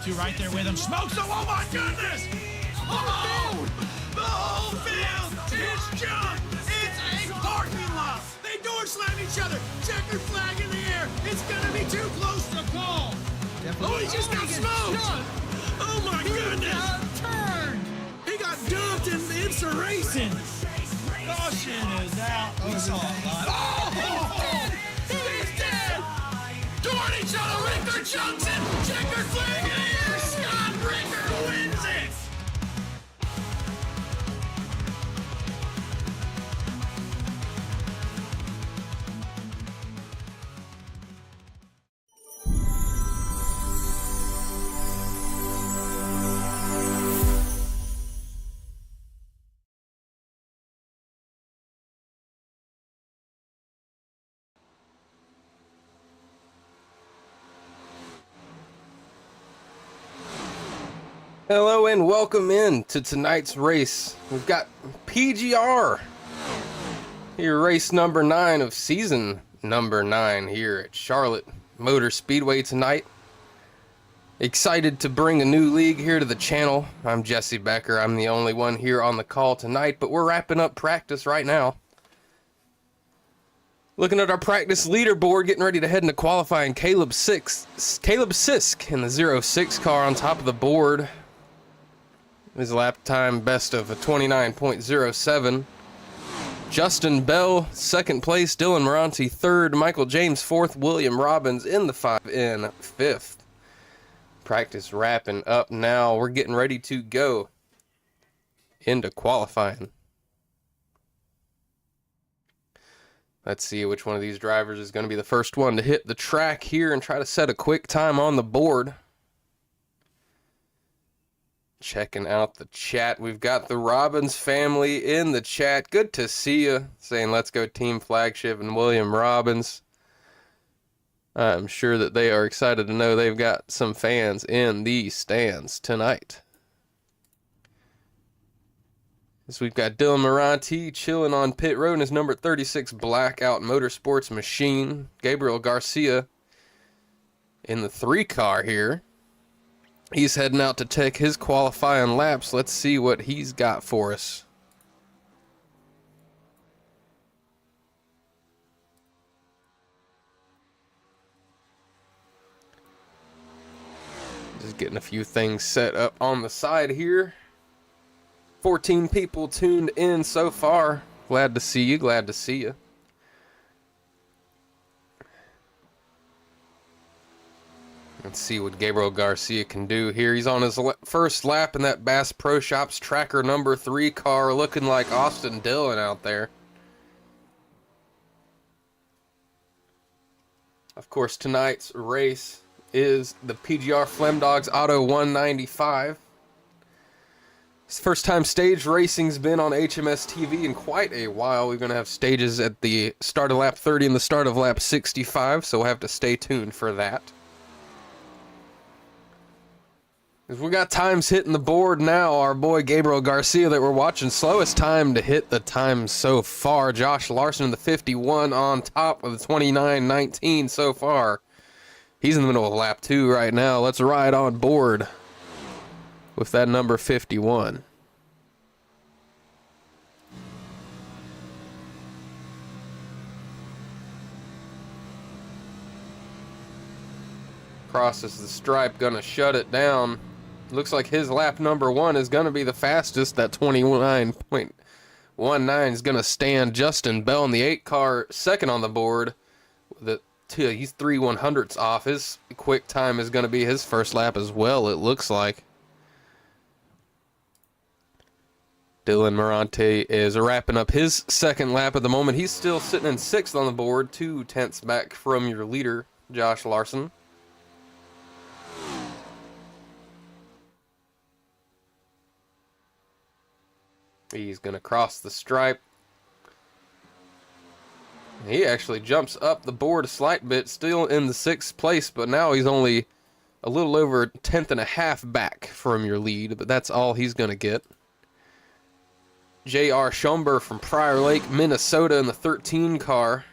Two right there with him. Smokes him. Oh my goodness! Oh! The whole field is junk. It's a parking lot. They door slam each other. Checkered flag in the air. It's gonna be too close to call. Oh, he just got smoked. Oh my goodness! Turn. He got dumped in racing. Caution is out. Oh! He's dead. Toward each other. Richter jumps in. Checkered flag in the air. Scott Richter wins it. Hello and welcome in to tonight's race. We've got PGR here, race number 9 of season number 9 here at Charlotte Motor Speedway tonight. Excited to bring a new league here to the channel. I'm Jesse Becker. I'm the only one here on the call tonight, but we're wrapping up practice right now. Looking at our practice leaderboard, getting ready to head into qualifying. Caleb Sisk in the 06 car on top of the board. His lap time best of a 29.07. Justin Bell, second place. Dylan Moranti, third. Michael James, fourth. William Robbins in the 5 in fifth. Practice wrapping up now. We're getting ready to go into qualifying. Let's see which one of these drivers is going to be the first one to hit the track here and try to set a quick time on the board. Checking out the chat. We've got the Robbins family in the chat. Good to see you. Saying let's go Team Flagship and William Robbins. I'm sure that they are excited to know they've got some fans in the stands tonight. So we've got Dylan Moranti chilling on pit road in his number 36 Blackout Motorsports machine. Gabriel Garcia in the 3 car here. He's heading out to take his qualifying laps. Let's see what he's got for us. Just getting a few things set up on the side here. 14 people tuned in so far. Glad to see you. Glad to see you. Let's see what Gabriel Garcia can do here. He's on his first lap in that Bass Pro Shops Tracker number 3 car, looking like Austin Dillon out there. Of course, tonight's race is the PGR FlemDogs Auto 195. It's the first time stage racing's been on HMS TV in quite a while. We're going to have stages at the start of lap 30 and the start of lap 65, so we'll have to stay tuned for that. We got times hitting the board now. Our boy Gabriel Garcia that we're watching, slowest time to hit the time so far. Josh Larson in the 51 on top of the 29.19 so far. He's in the middle of lap 2 right now. Let's ride on board with that number 51. Crosses the stripe, gonna shut it down. Looks like his lap number 1 is going to be the fastest. That 29.19 is going to stand Justin Bell in the 8 car, second on the board. He's 3 100ths off. His quick time is going to be his first lap as well, it looks like. Dylan Moranti is wrapping up his second lap at the moment. He's still sitting in 6th on the board, 2 tenths back from your leader, Josh Larson. He's going to cross the stripe. He actually jumps up the board a slight bit, still in the 6th place, but now he's only a little over 1/10 and a half back from your lead, but that's all he's going to get. J.R. Schomburg from Prior Lake, Minnesota in the 13 car.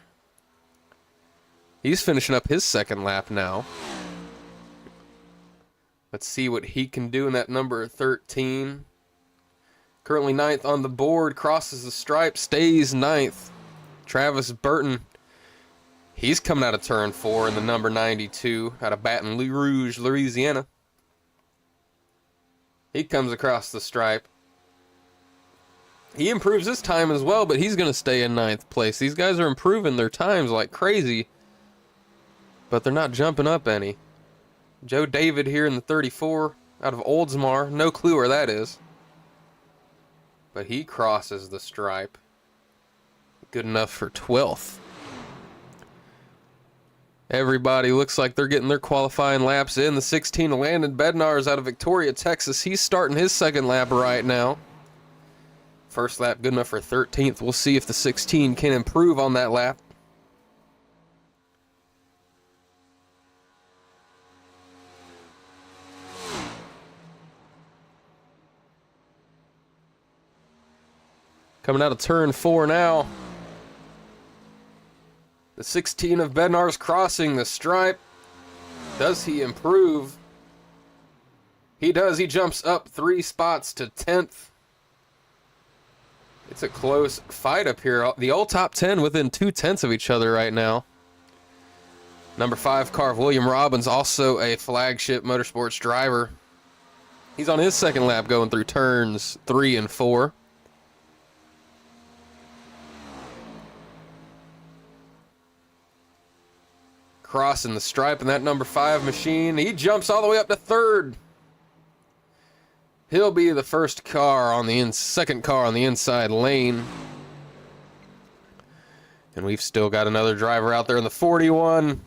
He's finishing up his second lap now. Let's see what he can do in that number 13. Currently 9th on the board, crosses the stripe, stays 9th. Travis Burton, he's coming out of turn 4 in the number 92 out of Baton Rouge, Louisiana. He comes across the stripe. He improves his time as well, but he's going to stay in 9th place. These guys are improving their times like crazy, but they're not jumping up any. Joe David here in the 34 out of Oldsmar. No clue where that is. But he crosses the stripe. Good enough for 12th. Everybody looks like they're getting their qualifying laps in. The 16, Landon Bednar's out of Victoria, Texas. He's starting his second lap right now. First lap good enough for 13th. We'll see if the 16 can improve on that lap. Coming out of turn 4 now. The 16 of Bednar's crossing the stripe. Does he improve? He does. He jumps up 3 spots to 10th. It's a close fight up here. The all top 10 within 2/10 of each other right now. Number 5 car of William Robbins, also a flagship motorsports driver. He's on his second lap going through turns 3 and 4. Crossing the stripe in that number 5 machine. He jumps all the way up to 3rd. He'll be the first car on the second car on the inside lane. And we've still got another driver out there in the 41.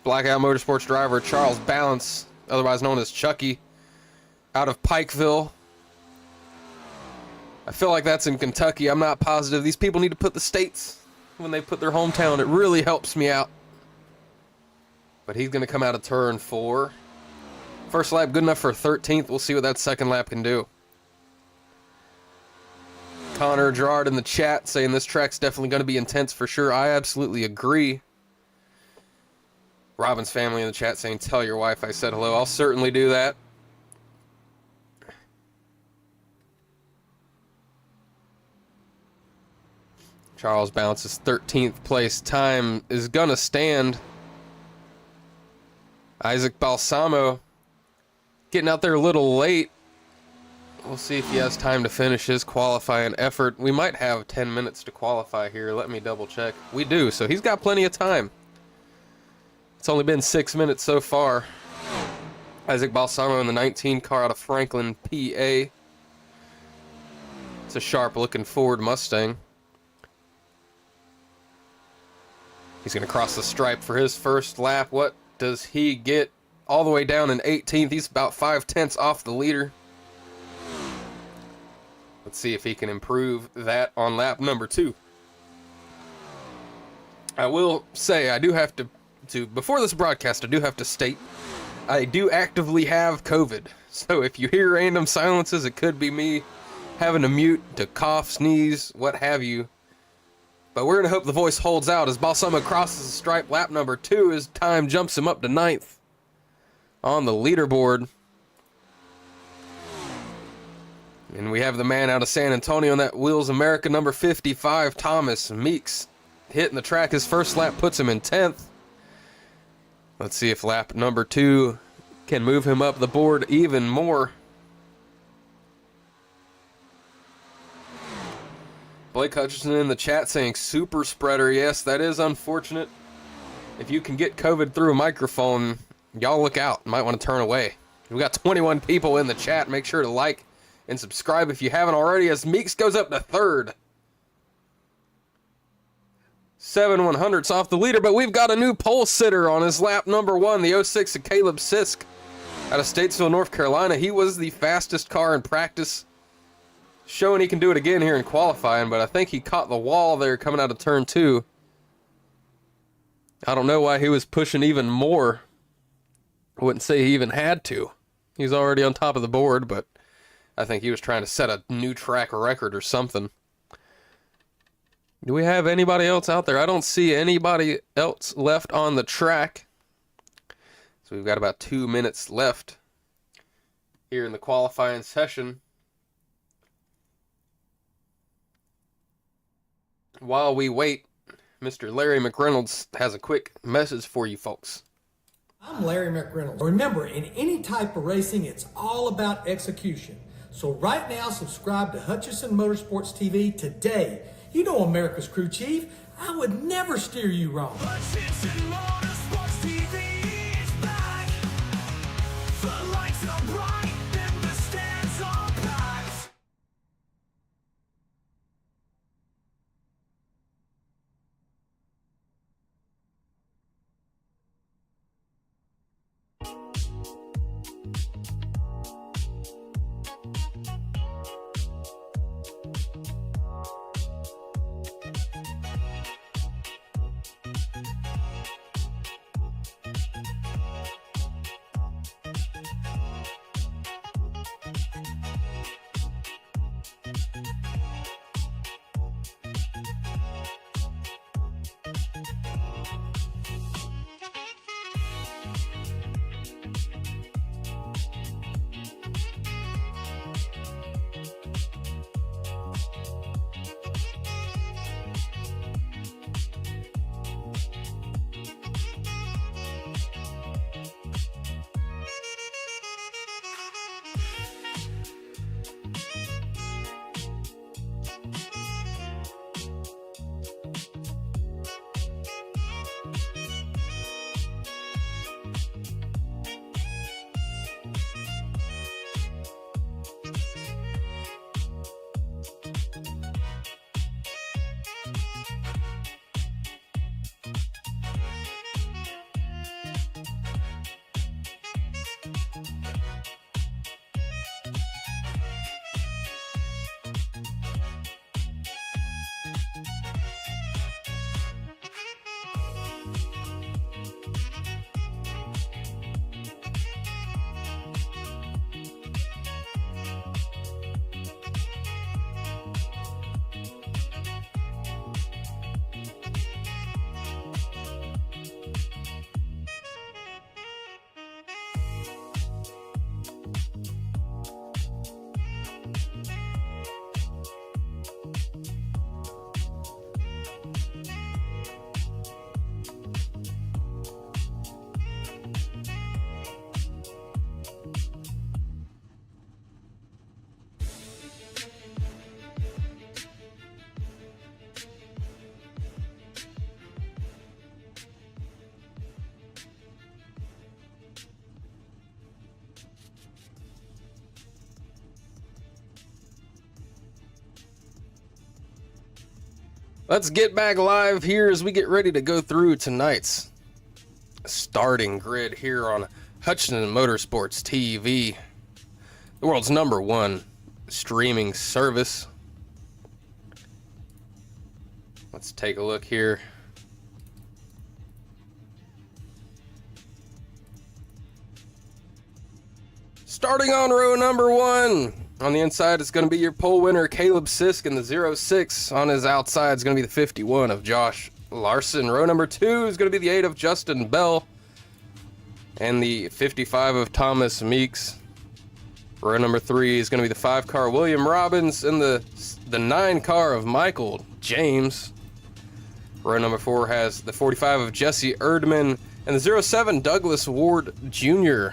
Blackout Motorsports driver Charles Balance, otherwise known as Chucky, out of Pikeville. I feel like that's in Kentucky. I'm not positive. These people need to put the states when they put their hometown. It really helps me out. But he's going to come out of turn 4. First lap good enough for 13th. We'll see what that second lap can do. Connor Gerard in the chat saying this track's definitely going to be intense for sure. I absolutely agree. Robin's family in the chat saying, tell your wife I said hello. I'll certainly do that. Charles Bounce's 13th place time is going to stand. Isaac Balsamo getting out there a little late. We'll see if he has time to finish his qualifying effort. We might have 10 minutes to qualify here. Let me double check. We do, so he's got plenty of time. It's only been 6 minutes so far. Isaac Balsamo in the 19 car out of Franklin, PA. It's a sharp-looking Ford Mustang. He's going to cross the stripe for his first lap. What does he get? All the way down in 18th. He's about 5/10 off the leader. Let's see if he can improve that on lap number 2. I will say, I do have to before this broadcast, I do have to state, I do actively have COVID. So if you hear random silences, it could be me having to mute to cough, sneeze, what have you. But we're going to hope the voice holds out as Balsamo crosses the stripe. Lap number 2, his time jumps him up to 9th on the leaderboard. And we have the man out of San Antonio in that Wheels America number 55, Thomas Meeks, hitting the track. His first lap puts him in 10th. Let's see if lap number 2 can move him up the board even more. Blake Hutchinson in the chat saying super spreader. Yes, that is unfortunate. If you can get COVID through a microphone, y'all look out. Might want to turn away. We got 21 people in the chat. Make sure to like and subscribe if you haven't already, as Meeks goes up to 3rd. 7/100ths off the leader, but we've got a new pole sitter on his lap number 1, the 06 of Caleb Sisk out of Statesville, North Carolina. He was the fastest car in practice, showing he can do it again here in qualifying, but I think he caught the wall there coming out of turn 2. I don't know why he was pushing even more. I wouldn't say he even had to. He's already on top of the board, but I think he was trying to set a new track record or something. Do we have anybody else out there? I don't see anybody else left on the track. So we've got about 2 minutes left. here in the qualifying session. While we wait, Mr. Larry McReynolds has a quick message for you folks. I'm Larry McReynolds. Remember, in any type of racing, it's all about execution. So right now, subscribe to Hutchison Motorsports TV today. You know America's crew chief. I would never steer you wrong. Hutchison Motorsports TV is back. The lights are bright and the stands are packed. Let's get back live here as we get ready to go through tonight's starting grid here on Hutchison Motorsports TV, the world's #1 streaming service. Let's take a look here. Starting on row #1. On the inside, it's going to be your pole winner, Caleb Sisk, in the 06. On his outside is going to be the 51 of Josh Larson. Row #2 is going to be the 8 of Justin Bell. And the 55 of Thomas Meeks. Row #3 is going to be the 5 car, William Robbins, and the 9 car of Michael James. Row #4 has the 45 of Jesse Erdman and the 07 Douglas Ward Jr.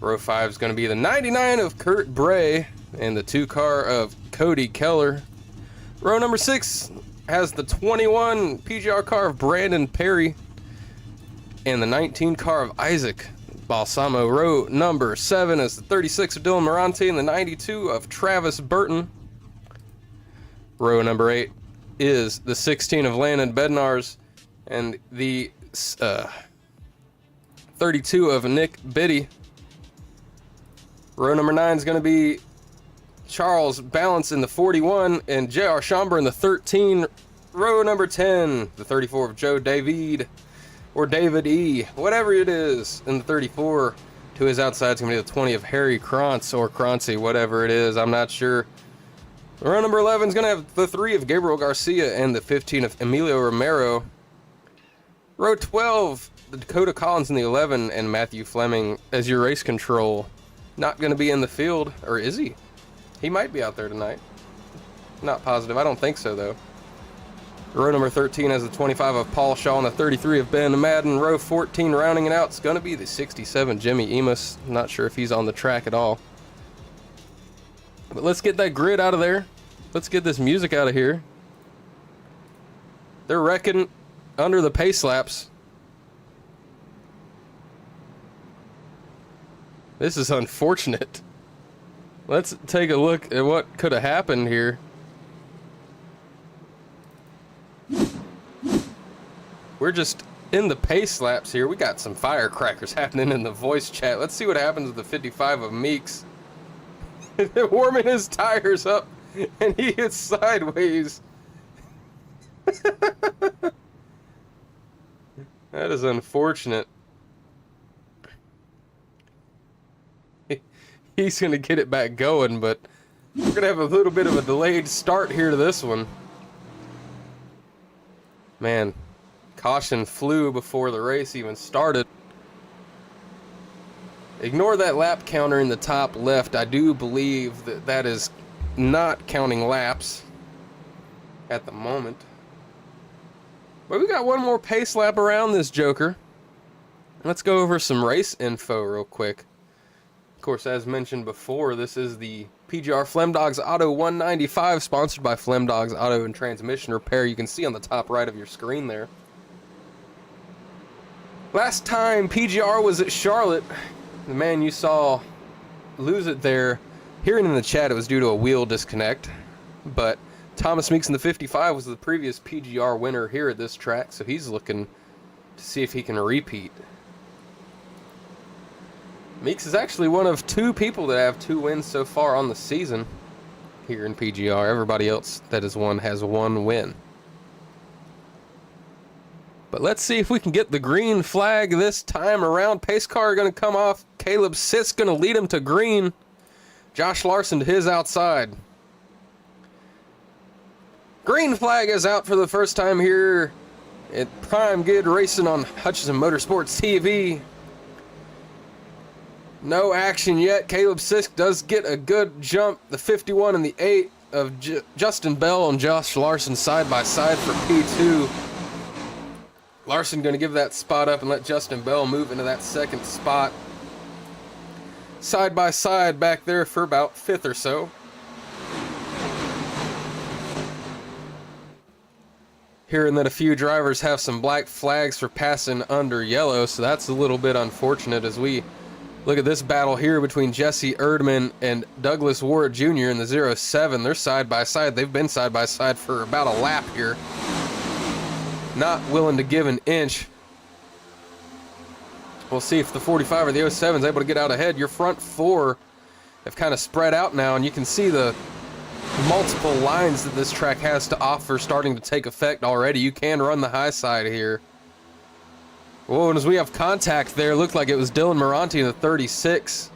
Row 5 is going to be the 99 of Kurt Bray and the 2 car of Cody Keller. Row #6 has the 21 PGR car of Brandon Perry and the 19 car of Isaac Balsamo. Row #7 is the 36 of Dylan Morante and the 92 of Travis Burton. Row #8 is the 16 of Landon Bednars and the 32 of Nick Biddy. Row #9 is going to be Charles Balance in the 41 and J.R. Schomburg in the 13. Row #10, the 34 of Joe David or David E., whatever it is, in the 34. To his outside is going to be the 20 of Harry Krantz or Krancy, whatever it is, I'm not sure. Row #11 is going to have the 3 of Gabriel Garcia and the 15 of Emilio Romero. Row 12, the Dakota Collins in the 11 and Matthew Fleming as your race control. not going to be in the field, or is he? He might be out there tonight. Not positive. I don't think so, though. Row number 13 has the 25 of Paul Shaw and the 33 of Ben Madden. Row 14 rounding it out. It's going to be the 67 Jimmy Emus. Not sure if he's on the track at all. But let's get that grid out of there. Let's get this music out of here. They're wrecking under the pace laps. This is unfortunate. Let's take a look at what could have happened here. We're just in the pace laps here. We got some firecrackers happening in the voice chat. Let's see what happens with the 55 of Meeks. They're warming his tires up and he hits sideways. That is unfortunate. He's going to get it back going, but we're going to have a little bit of a delayed start here to this one. Man, caution flew before the race even started. Ignore that lap counter in the top left. I do believe that that is not counting laps at the moment. But we got one more pace lap around this joker. Let's go over some race info real quick. Of course, as mentioned before, this is the PGR FlemDogs Auto 195, sponsored by FlemDogs Auto and Transmission Repair. You can see on the top right of your screen there. Last time PGR was at Charlotte, the man you saw lose it there, hearing in the chat it was due to a wheel disconnect, but Thomas Meeks in the 55 was the previous PGR winner here at this track, so he's looking to see if he can repeat. Meeks is actually one of 2 people that have 2 wins so far on the season here in PGR. Everybody else that has won has 1 win. But let's see if we can get the green flag this time around. Pace car going to come off. Caleb Sisk going to lead him to green. Josh Larson to his outside. Green flag is out for the first time here at Prime Good Racing on Hutchison Motorsports TV. No action yet. Caleb Sisk does get a good jump. The 51 and the 8 of Justin Bell and Josh Larson side by side for P2. Larson going to give that spot up and let Justin Bell move into that second spot. Side by side back there for about 5th or so. Hearing that a few drivers have some black flags for passing under yellow, so that's a little bit unfortunate as we look at this battle here between Jesse Erdman and Douglas Ward Jr. in the 07. They're side by side. They've been side by side for about a lap here. Not willing to give an inch. We'll see if the 45 or the 07 is able to get out ahead. Your front 4 have kind of spread out now, and you can see the multiple lines that this track has to offer starting to take effect already. You can run the high side here. Whoa, and as we have contact there, looked like it was Dylan Moranti in the 36.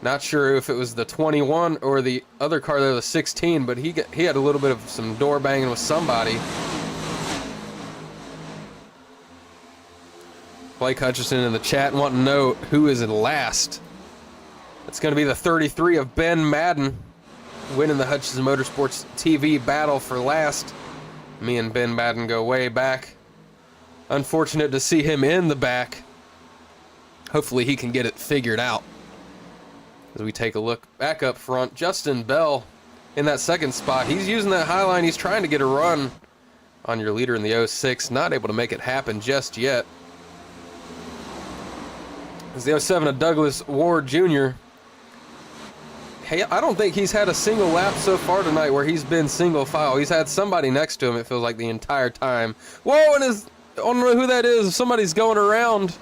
Not sure if it was the 21 or the other car there, the 16, but he had a little bit of some door banging with somebody. Blake Hutchison in the chat wanting to know who is in last. It's going to be the 33 of Ben Madden winning the Hutchison Motorsports TV battle for last. Me and Ben Madden go way back. Unfortunate to see him in the back. Hopefully he can get it figured out. As we take a look back up front, Justin Bell in that second spot. He's using that high line. He's trying to get a run on your leader in the 06. Not able to make it happen just yet. As the 07 of Douglas Ward Jr. Hey, I don't think he's had a single lap so far tonight where he's been single file. He's had somebody next to him, it feels like, the entire time. Whoa, and I don't know who that is. Somebody's going around.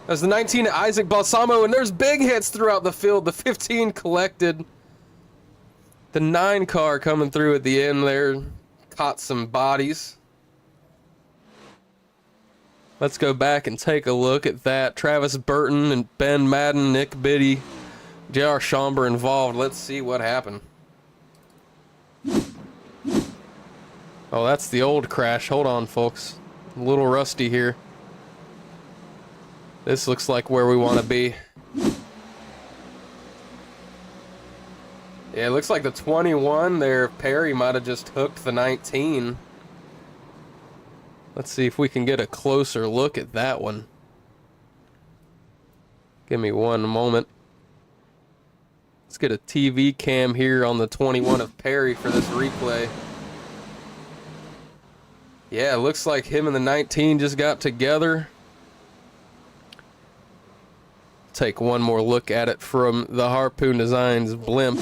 There's the 19 Isaac Balsamo, and there's big hits throughout the field. The 15 collected. The 9 car coming through at the end there. Caught some bodies. Let's go back and take a look at that. Travis Burton and Ben Madden, Nick Biddy, J.R. Schomburg involved. Let's see what happened. Oh, that's the old crash. Hold on, folks. A little rusty here. This looks like where we want to be. Yeah, it looks like the 21 there, Perry might have just hooked the 19. Let's see if we can get a closer look at that one. Give me one moment. Let's get a TV cam here on the 21 of Perry for this replay. Yeah, it looks like him and the 19 just got together. Take one more look at it from the Harpoon Designs blimp.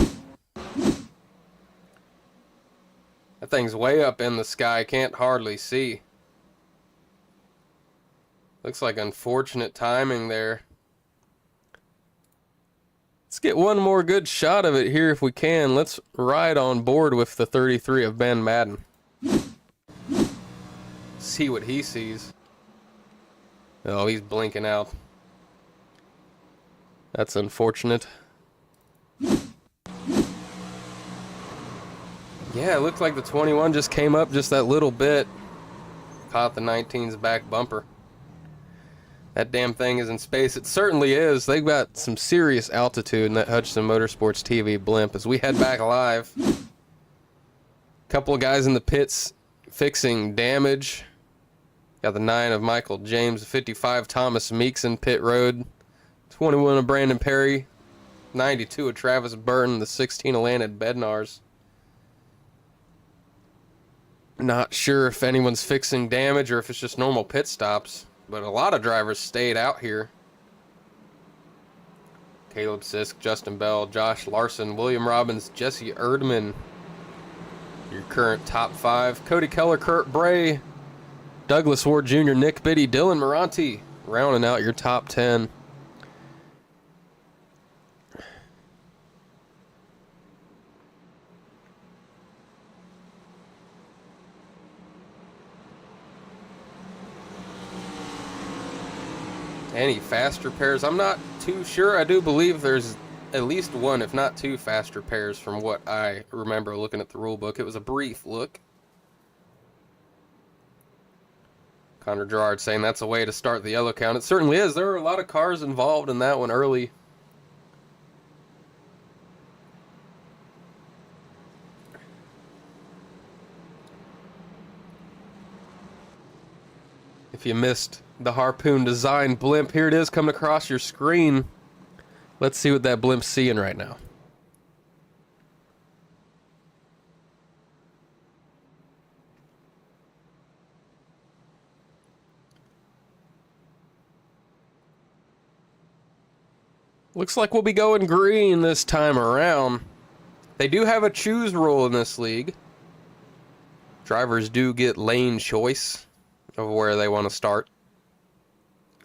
That thing's way up in the sky, can't hardly see. Looks like unfortunate timing there. Let's get one more good shot of it here if we can. Let's ride on board with the 33 of Ben Madden. See what he sees. Oh, he's blinking out. That's unfortunate. Yeah, it looked like the 21 just came up just that little bit. Caught the 19's back bumper. That damn thing is in space. It certainly is. They've got some serious altitude in that Hutchison Motorsports TV blimp as we head back live. Couple of guys in the pits fixing damage. Got the 9 of Michael James, 55 Thomas Meeks in pit road, 21 of Brandon Perry, 92 of Travis Burton, the 16 of Landon Bednar's. Not sure if anyone's fixing damage or if it's just normal pit stops, but a lot of drivers stayed out here. Caleb Sisk, Justin Bell, Josh Larson, William Robbins, Jesse Erdman, your current top 5. Cody Keller, Kurt Bray, Douglas Ward Jr., Nick Biddy, Dylan Moranti, rounding out your top 10. Any faster pairs? I'm not too sure. I do believe there's at least one, if not two, faster pairs from what I remember looking at the rule book. It was a brief look. Connor Gerard saying that's a way to start the yellow count. It certainly is. There are a lot of cars involved in that one early. If you missed the Harpoon Design blimp, here it is coming across your screen. Let's see what that blimp's seeing right now. Looks like we'll be going green this time around. They do have a choose rule in this league. Drivers do get lane choice of where they want to start.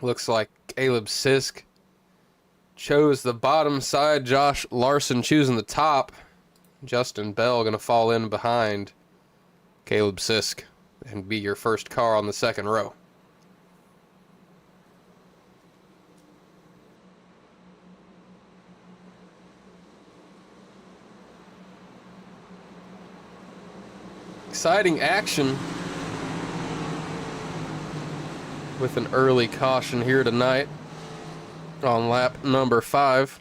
Looks like Caleb Sisk chose the bottom side. Josh Larson choosing the top. Justin Bell going to fall in behind Caleb Sisk and be your first car on the second row. Exciting action with an early caution here tonight on lap number 5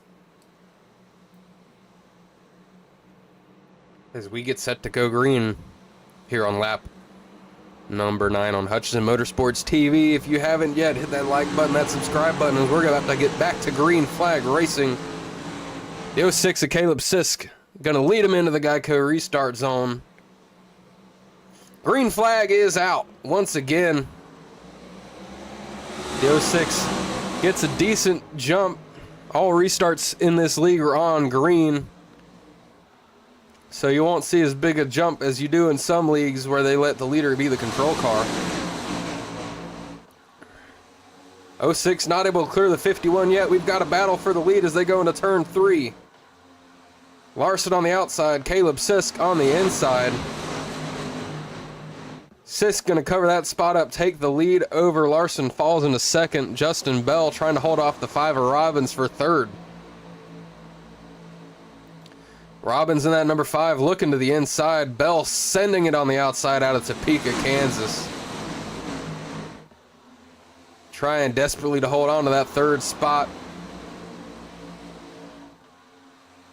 as we get set to go green here on lap number 9 on Hutchison Motorsports TV. If you haven't yet, hit that like button, that subscribe button, as we're about to get back to green flag racing. The 06 of Caleb Sisk gonna lead him into the Geico restart zone. Green flag is out once again. The 06 gets a decent jump. All restarts in this league are on green, so you won't see as big a jump as you do in some leagues where they let the leader be the control car. 06 not able to clear the 51 yet. We've got a battle for the lead as they go into turn 3. Larson on the outside, Caleb Sisk on the inside. Sisk going to cover that spot up, take the lead over Larson, falls into second. Justin Bell trying to hold off the 5 of Robbins for third. Robbins in that number 5 looking to the inside. Bell sending it on the outside out of Topeka, Kansas. trying desperately to hold on to that third spot.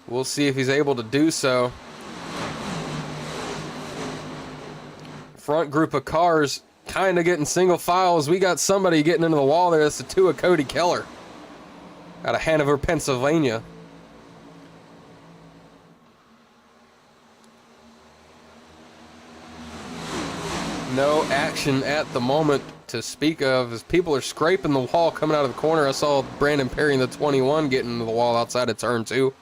We'll see if he's able to do so. Front group of cars kind of getting single file as we got somebody getting into the wall there. That's the two of Cody Keller out of Hanover, Pennsylvania. No action at the moment to speak of as people are scraping the wall coming out of the corner. I saw Brandon Perry in the 21 getting into the wall outside of turn 2.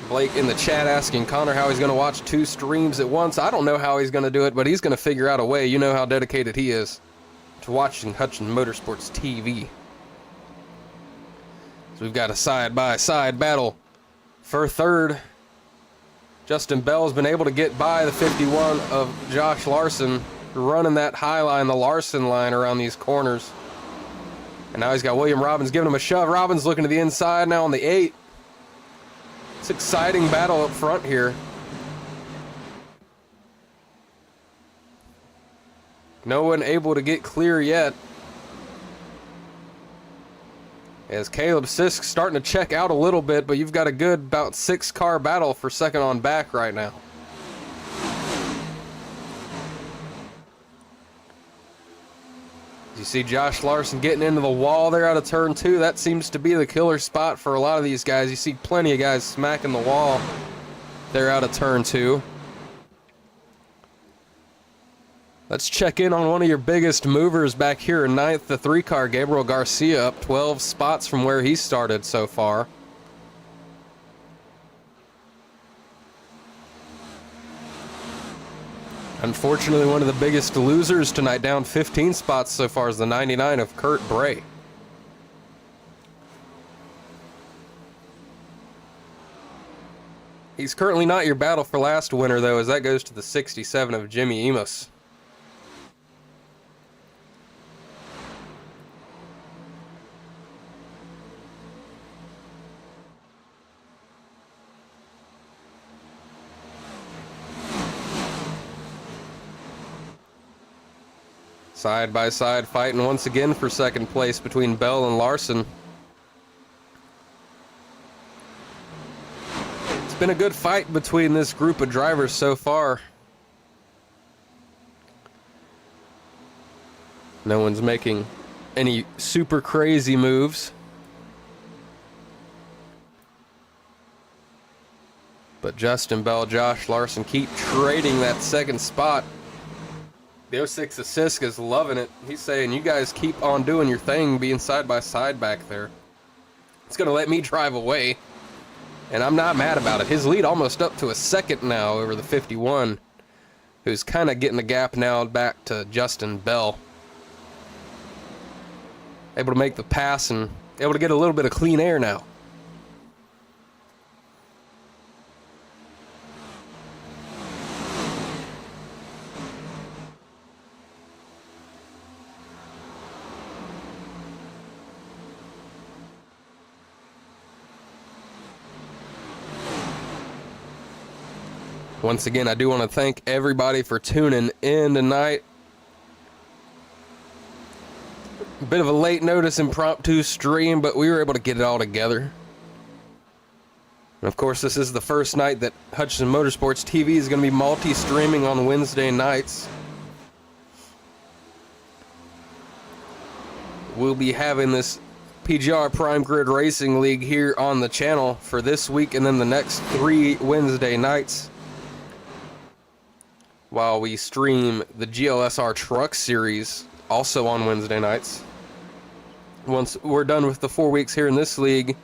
Blake in the chat asking Connor how he's going to watch 2 streams at once. I don't know how he's going to do it, but he's going to figure out a way. You know how dedicated he is to watching Hutchinson Motorsports TV. So we've got a side-by-side battle for third. Justin Bell's been able to get by the 51 of Josh Larson, running that high line, the Larson line, around these corners. And now he's got William Robbins giving him a shove. Robbins looking to the inside now on the 8. It's an exciting battle up front here. No one able to get clear yet. As Caleb Sisk starting to check out a little bit, but you've got a good about 6-car battle for second on back right now. You see Josh Larson getting into the wall there out of turn 2. That seems to be the killer spot for a lot of these guys. You see plenty of guys smacking the wall there out of turn 2. Let's check in on one of your biggest movers back here in 9th, the 3-car, Gabriel Garcia, up 12 spots from where he started so far. Unfortunately, one of the biggest losers tonight, down 15 spots so far, is the 99 of Kurt Bray. He's currently not your battle for last winner, though, as that goes to the 67 of Jimmy Emos. Side-by-side fighting once again for second place between Bell and Larson. It's been a good fight between this group of drivers so far. No one's making any super crazy moves. But Justin Bell, Josh Larson keep trading that second spot. The 06 of Sisk is loving it. He's saying, you guys keep on doing your thing, being side by side back there. It's going to let me drive away. And I'm not mad about it. His lead almost up to a second now over the 51, who's kind of getting the gap now back to Justin Bell. Able to make the pass and able to get a little bit of clean air now. Once again, I do want to thank everybody for tuning in tonight. A bit of a late notice impromptu stream, but we were able to get it all together. And of course, this is the first night that Hutchinson Motorsports TV is going to be multi-streaming on Wednesday nights. We'll be having this PGR Prime Grid Racing League here on the channel for this week and then the next 3 Wednesday nights, while we stream the GLSR Truck Series also on Wednesday nights. Once we're done with the 4 weeks here in this league,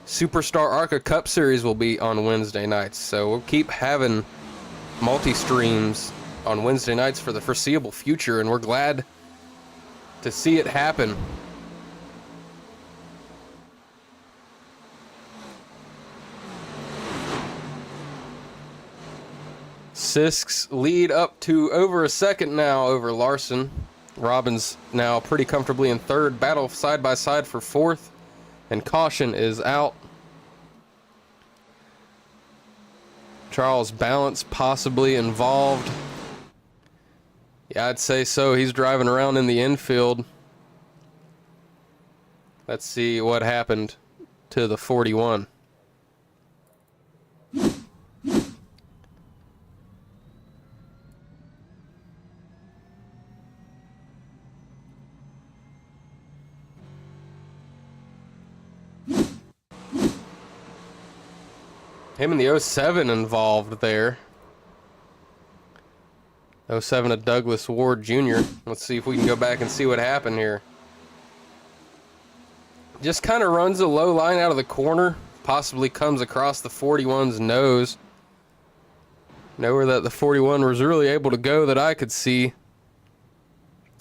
Superstar ARCA Cup Series will be on Wednesday nights. So we'll keep having multi-streams on Wednesday nights for the foreseeable future, and we're glad to see it happen. Sisk's lead up to over a second now over Larson. Robbins now pretty comfortably in third. Battle side by side for fourth. And caution is out. Charles Balance possibly involved. Yeah, I'd say so. He's driving around in the infield. Let's see what happened to the 41. Him and the 07 involved there. 07 of Douglas Ward Jr. Let's see if we can go back and see what happened here. Just kind of runs a low line out of the corner. Possibly comes across the 41's nose. Nowhere that the 41 was really able to go that I could see.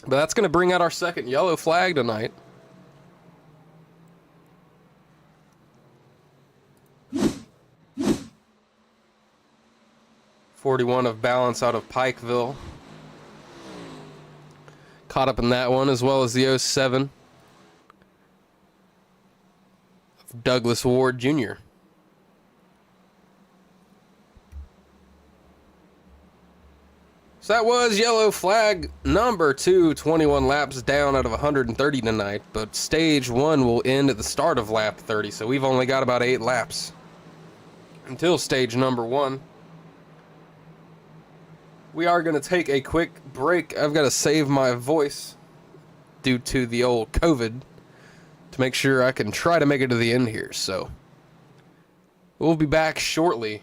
But that's going to bring out our second yellow flag tonight. .41 of Balance out of Pikeville. Caught up in that one, as well as the 07 of Douglas Ward Jr. So that was yellow flag number 2, 21 laps down out of 130 tonight, but stage 1 will end at the start of lap 30, so we've only got about 8 laps until stage number 1. We are going to take a quick break. I've got to save my voice due to the old COVID to make sure I can try to make it to the end here. So we'll be back shortly.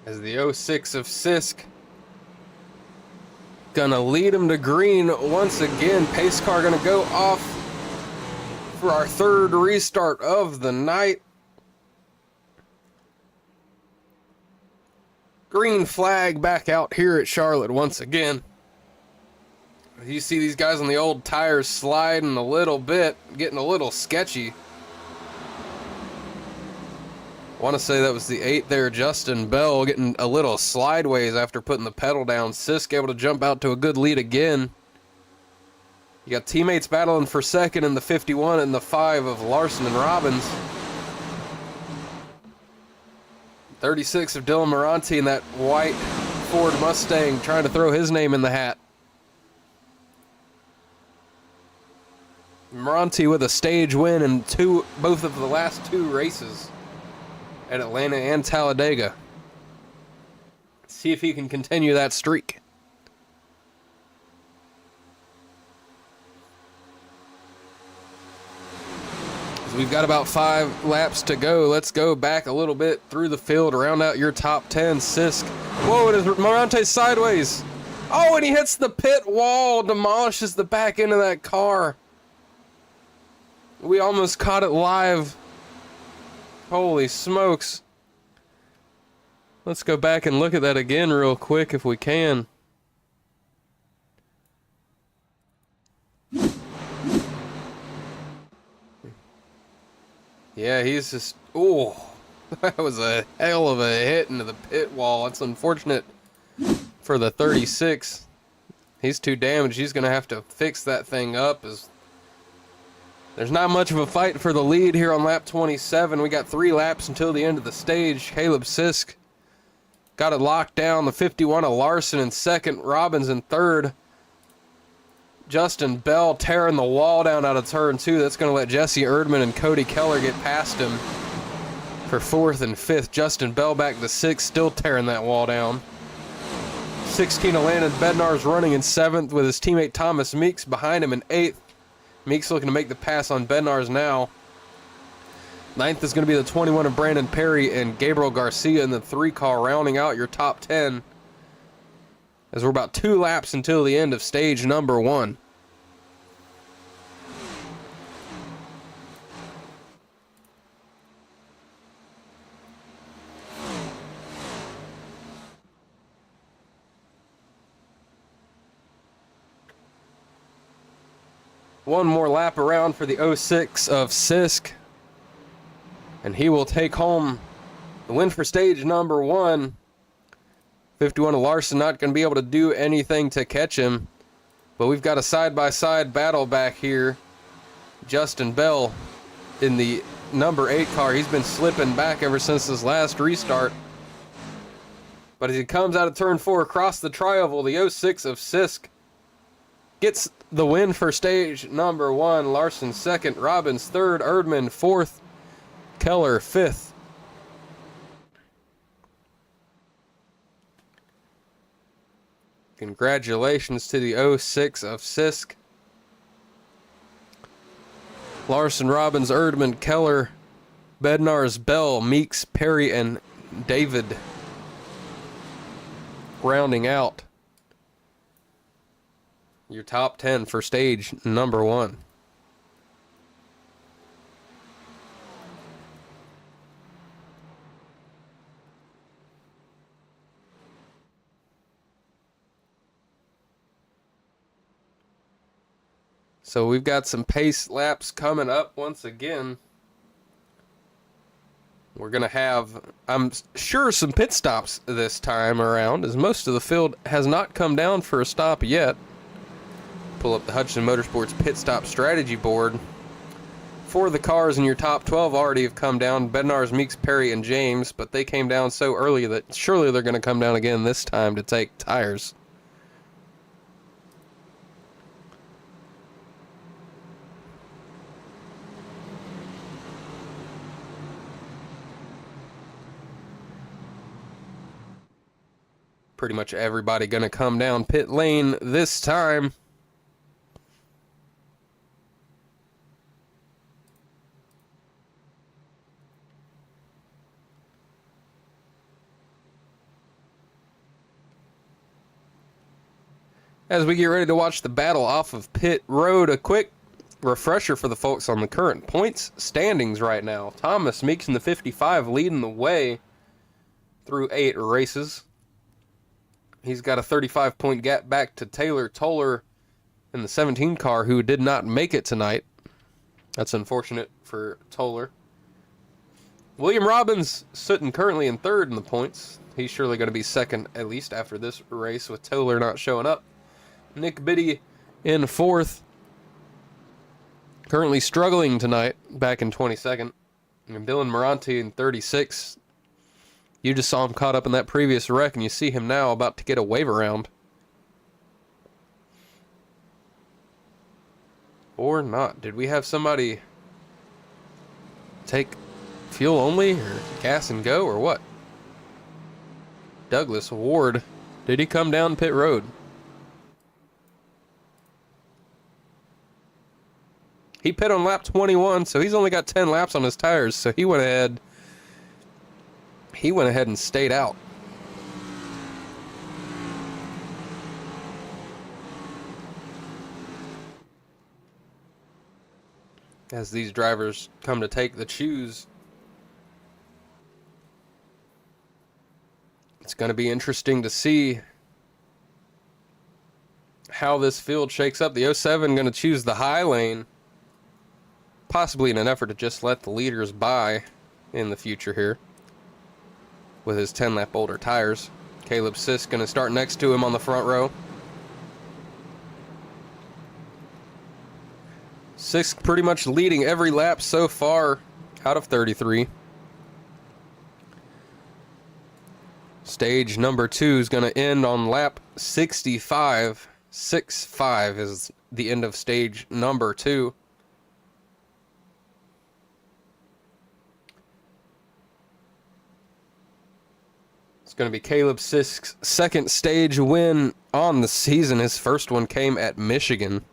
As the 06 of Sisk gonna lead him to green once again. Pace car gonna go off for our third restart of the night. Green flag back out here at Charlotte once again. You see these guys on the old tires sliding a little bit, getting a little sketchy. I want to say that was the 8 there, Justin Bell, getting a little slideways after putting the pedal down. Sisk able to jump out to a good lead again. You got teammates battling for second in the 51 and the 5 of Larson and Robbins. 36 of Dylan Moranti in that white Ford Mustang trying to throw his name in the hat. Morante with a stage win in both of the last 2 races at Atlanta and Talladega. See if he can continue that streak. So we've got about 5 laps to go. Let's go back a little bit through the field, round out your top 10. Sisk. Whoa, it is Morante sideways. Oh, and he hits the pit wall, demolishes the back end of that car. We almost caught it live. Holy smokes. Let's go back and look at that again real quick if we can. Yeah, he's just... Ooh, that was a hell of a hit into the pit wall. It's unfortunate for the 36. He's too damaged. He's going to have to fix that thing up. There's not much of a fight for the lead here on lap 27. We got 3 laps until the end of the stage. Caleb Sisk got it locked down. The 51 of Larson in second. Robbins in third. Justin Bell tearing the wall down out of turn 2. That's going to let Jesse Erdman and Cody Keller get past him for 4th and 5th. Justin Bell back to 6th, still tearing that wall down. 16 of Landon Bednar's running in 7th with his teammate Thomas Meeks behind him in 8th. Meeks looking to make the pass on Bednar's now. 9th is going to be the 21 of Brandon Perry and Gabriel Garcia in the 3 car, rounding out your top 10. As we're about 2 laps until the end of stage number 1. One more lap around for the 06 of Sisk. And he will take home the win for stage number 1. 51 of Larson not going to be able to do anything to catch him. But we've got a side-by-side battle back here. Justin Bell in the number 8 car. He's been slipping back ever since his last restart. But as he comes out of turn 4 across the tri-oval, the 06 of Sisk gets the win for stage number 1. Larson 2nd, Robbins 3rd, Erdman 4th, Keller 5th. Congratulations to the 06 of Sisk. Larson, Robbins, Erdman, Keller, Bednar's, Bell, Meeks, Perry, and David rounding out your top 10 for stage number 1. So we've got some pace laps coming up once again. We're going to have, I'm sure, some pit stops this time around, as most of the field has not come down for a stop yet. Pull up the Hutchinson Motorsports pit stop strategy board. 4 of the cars in your top 12 already have come down. Bednar's, Meeks, Perry, and James, but they came down so early that surely they're going to come down again this time to take tires. Pretty much everybody going to come down pit lane this time. As we get ready to watch the battle off of pit road, a quick refresher for the folks on the current points standings right now. Thomas Meeks in the 55 leading the way through 8 races. He's got a 35-point gap back to Taylor Toller in the 17 car, who did not make it tonight. That's unfortunate for Toller. William Robbins sitting currently in 3rd in the points. He's surely going to be 2nd, at least after this race, with Toller not showing up. Nick Biddy in 4th. Currently struggling tonight, back in 22nd. And Dylan Morante in 36th. You just saw him caught up in that previous wreck, and you see him now about to get a wave around. Or not. Did we have somebody take fuel only or gas and go or what? Douglas Ward. Did he come down pit road? He pit on lap 21, so he's only got 10 laps on his tires, so he went ahead and stayed out. As these drivers come to take the chews, it's going to be interesting to see how this field shakes up. The 07 going to choose the high lane, possibly in an effort to just let the leaders by in the future here with his 10-lap older tires. Caleb Sisk going to start next to him on the front row. Sisk pretty much leading every lap so far out of 33. Stage number 2 is going to end on lap 65. 6-5 is the end of stage number 2. It's going to be Caleb Sisk's second stage win on the season. His first one came at Michigan.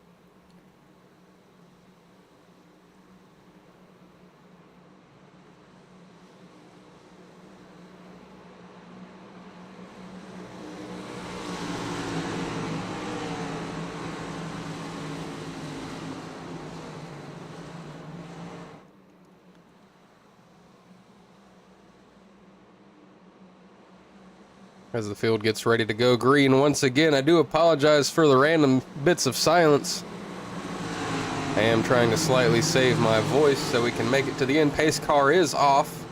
As the field gets ready to go green once again, I do apologize for the random bits of silence. I am trying to slightly save my voice so we can make it to the end. Pace car is off.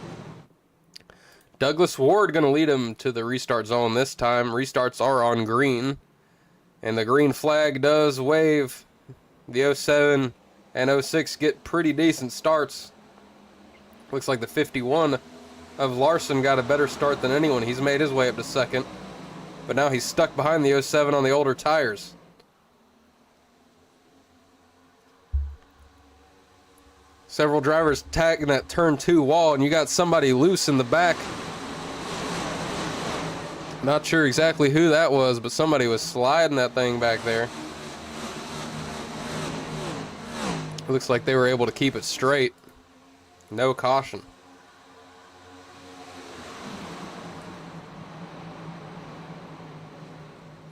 Douglas Ward going to lead him to the restart zone this time. Restarts are on green. And the green flag does wave. The 07 and 06 get pretty decent starts. Looks like the 51 of Larson got a better start than anyone. He's made his way up to second, but now he's stuck behind the 07 on the older tires. Several drivers tagging that turn 2 wall, and you got somebody loose in the back. Not sure exactly who that was, but somebody was sliding that thing back there. It looks like they were able to keep it straight. No caution.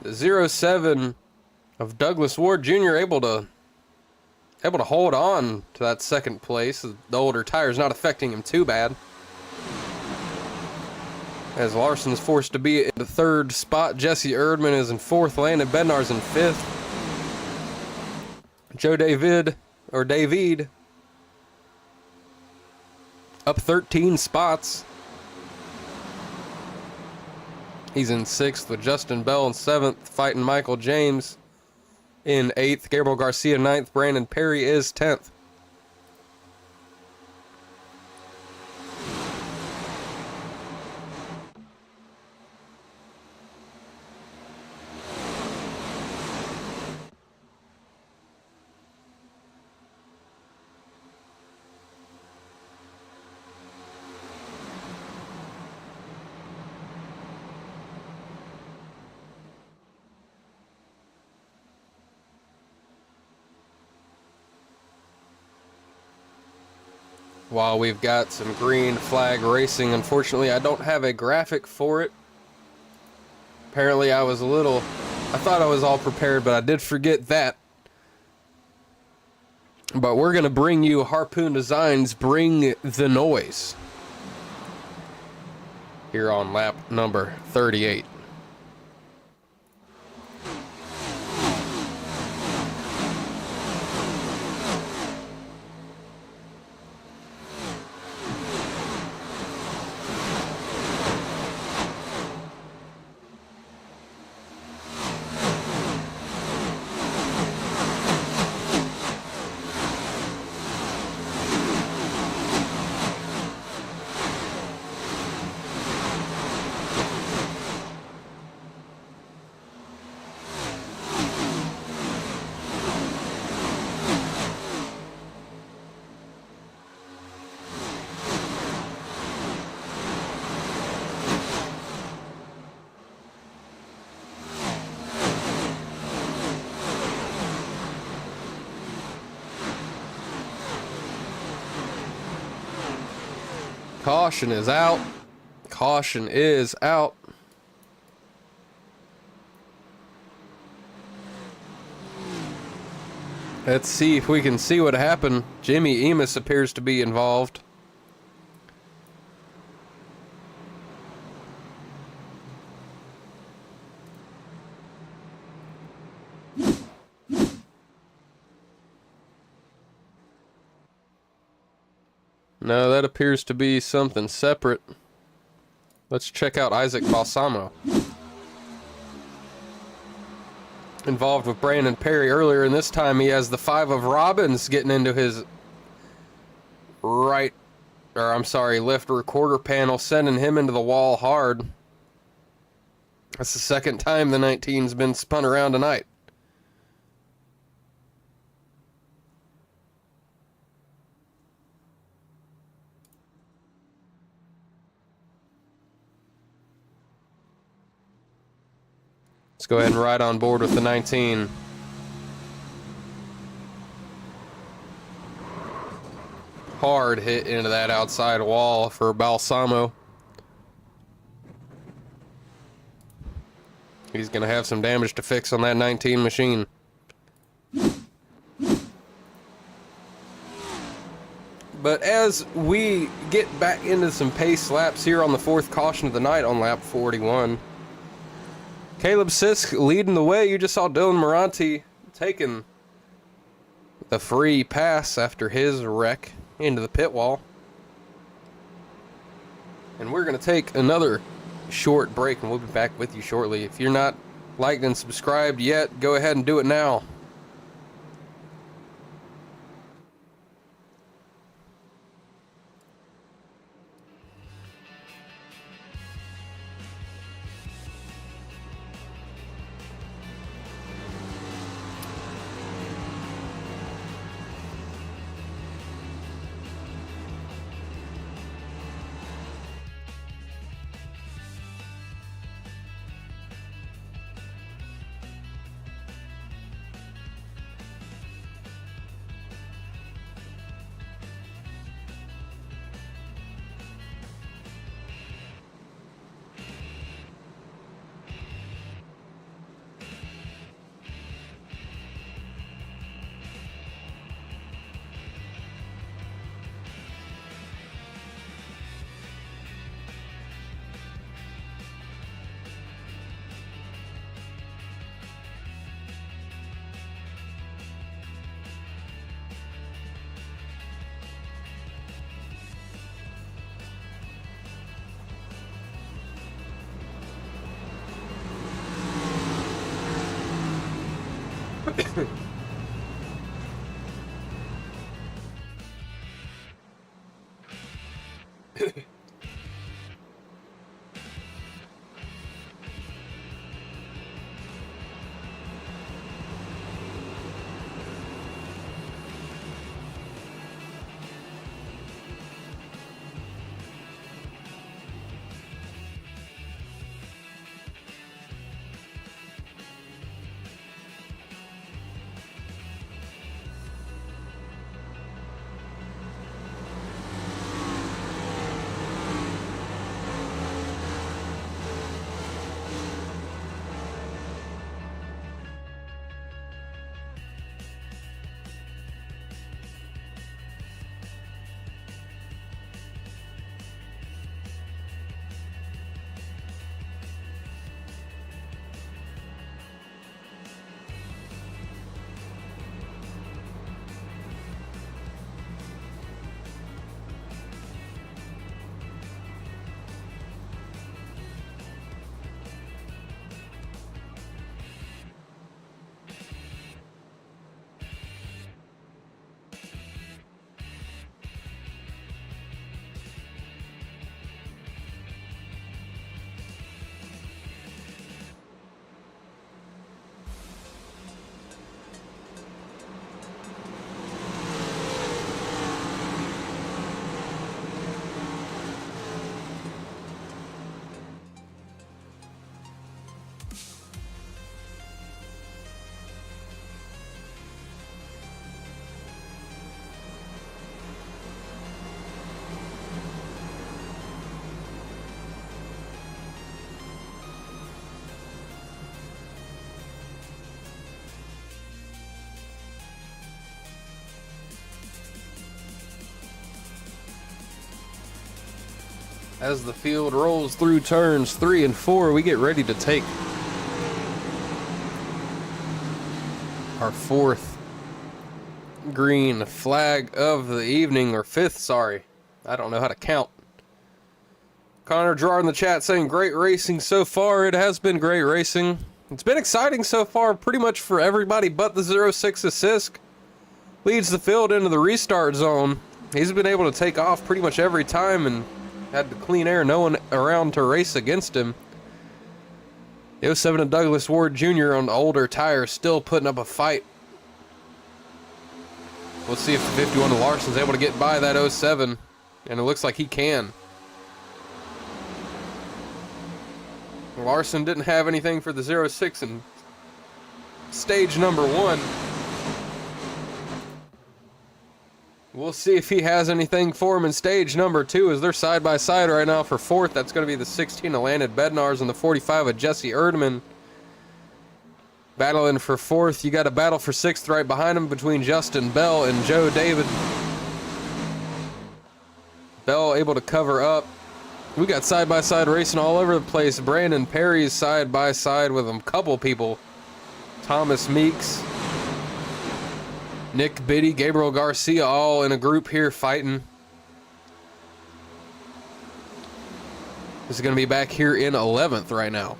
The 07 of Douglas Ward Jr. able to hold on to that second place. The older tires not affecting him too bad. As Larson's forced to be in the third spot. Jesse Erdman is in fourth. Landon Bednar's in fifth. Joe David up 13 spots. He's in 6th with Justin Bell in 7th, fighting Michael James in 8th. Gabriel Garcia 9th. Brandon Perry is 10th. While we've got some green flag racing, unfortunately I don't have a graphic for it. Apparently I thought I was all prepared, but I did forget that. But we're going to bring you Harpoon Designs Bring the Noise here on lap number 38. Caution is out. Caution is out. Let's see if we can see what happened. Jimmy Emus appears to be involved. No, that appears to be something separate. Let's check out Isaac Balsamo. Involved with Brandon Perry earlier, and this time he has the 5 of Robbins getting into his left recorder panel, sending him into the wall hard. That's the second time the 19's been spun around tonight. Let's go ahead and ride on board with the 19. Hard hit into that outside wall for Balsamo. He's going to have some damage to fix on that 19 machine. But as we get back into some pace laps here on the 4th caution of the night on lap 41, Caleb Sisk leading the way. You just saw Dylan Moranti taking the free pass after his wreck into the pit wall. And we're going to take another short break, and we'll be back with you shortly. If you're not liked and subscribed yet, go ahead and do it now. As the field rolls through turns 3 and 4, we get ready to take our 4th green flag of the evening, or 5th, sorry. I don't know how to count. Connor Gerard in the chat saying, great racing so far. It has been great racing. It's been exciting so far, pretty much for everybody but the 06 Sisk. Leads the field into the restart zone. He's been able to take off pretty much every time and had the clean air, no one around to race against him. The 07 and Douglas Ward Jr. on older tires still putting up a fight. We'll see if the 51 Larson's able to get by that 07, and it looks like he can. Larson didn't have anything for the 06 in stage number 1. We'll see if he has anything for him in stage number 2, as they're side by side right now for 4th. That's going to be the 16 of Landon Bednarz and the 45 of Jesse Erdman. Battling for 4th. You got a battle for 6th right behind him between Justin Bell and Joe David. Bell able to cover up. We got side by side racing all over the place. Brandon Perry's side by side with a couple people. Thomas Meeks, Nick Biddy, Gabriel Garcia, all in a group here fighting. This is going to be back here in 11th right now.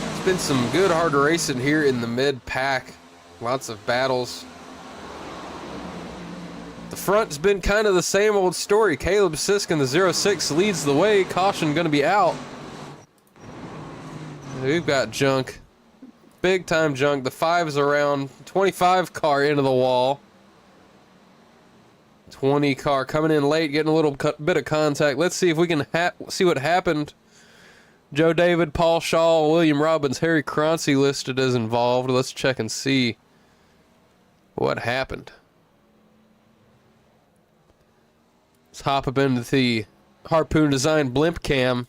It's been some good hard racing here in the mid-pack. Lots of battles. The front's been kind of the same old story. Caleb Sisk in the 06 leads the way. Caution going to be out. We've got junk. Big time junk. The 5's around. 25 car into the wall. 20 car coming in late, getting a little bit of contact. Let's see if we can see what happened. Joe David, Paul Shaw, William Robbins, Harry Croncy listed as involved. Let's check and see what happened. Let's hop up into the Harpoon Design blimp cam.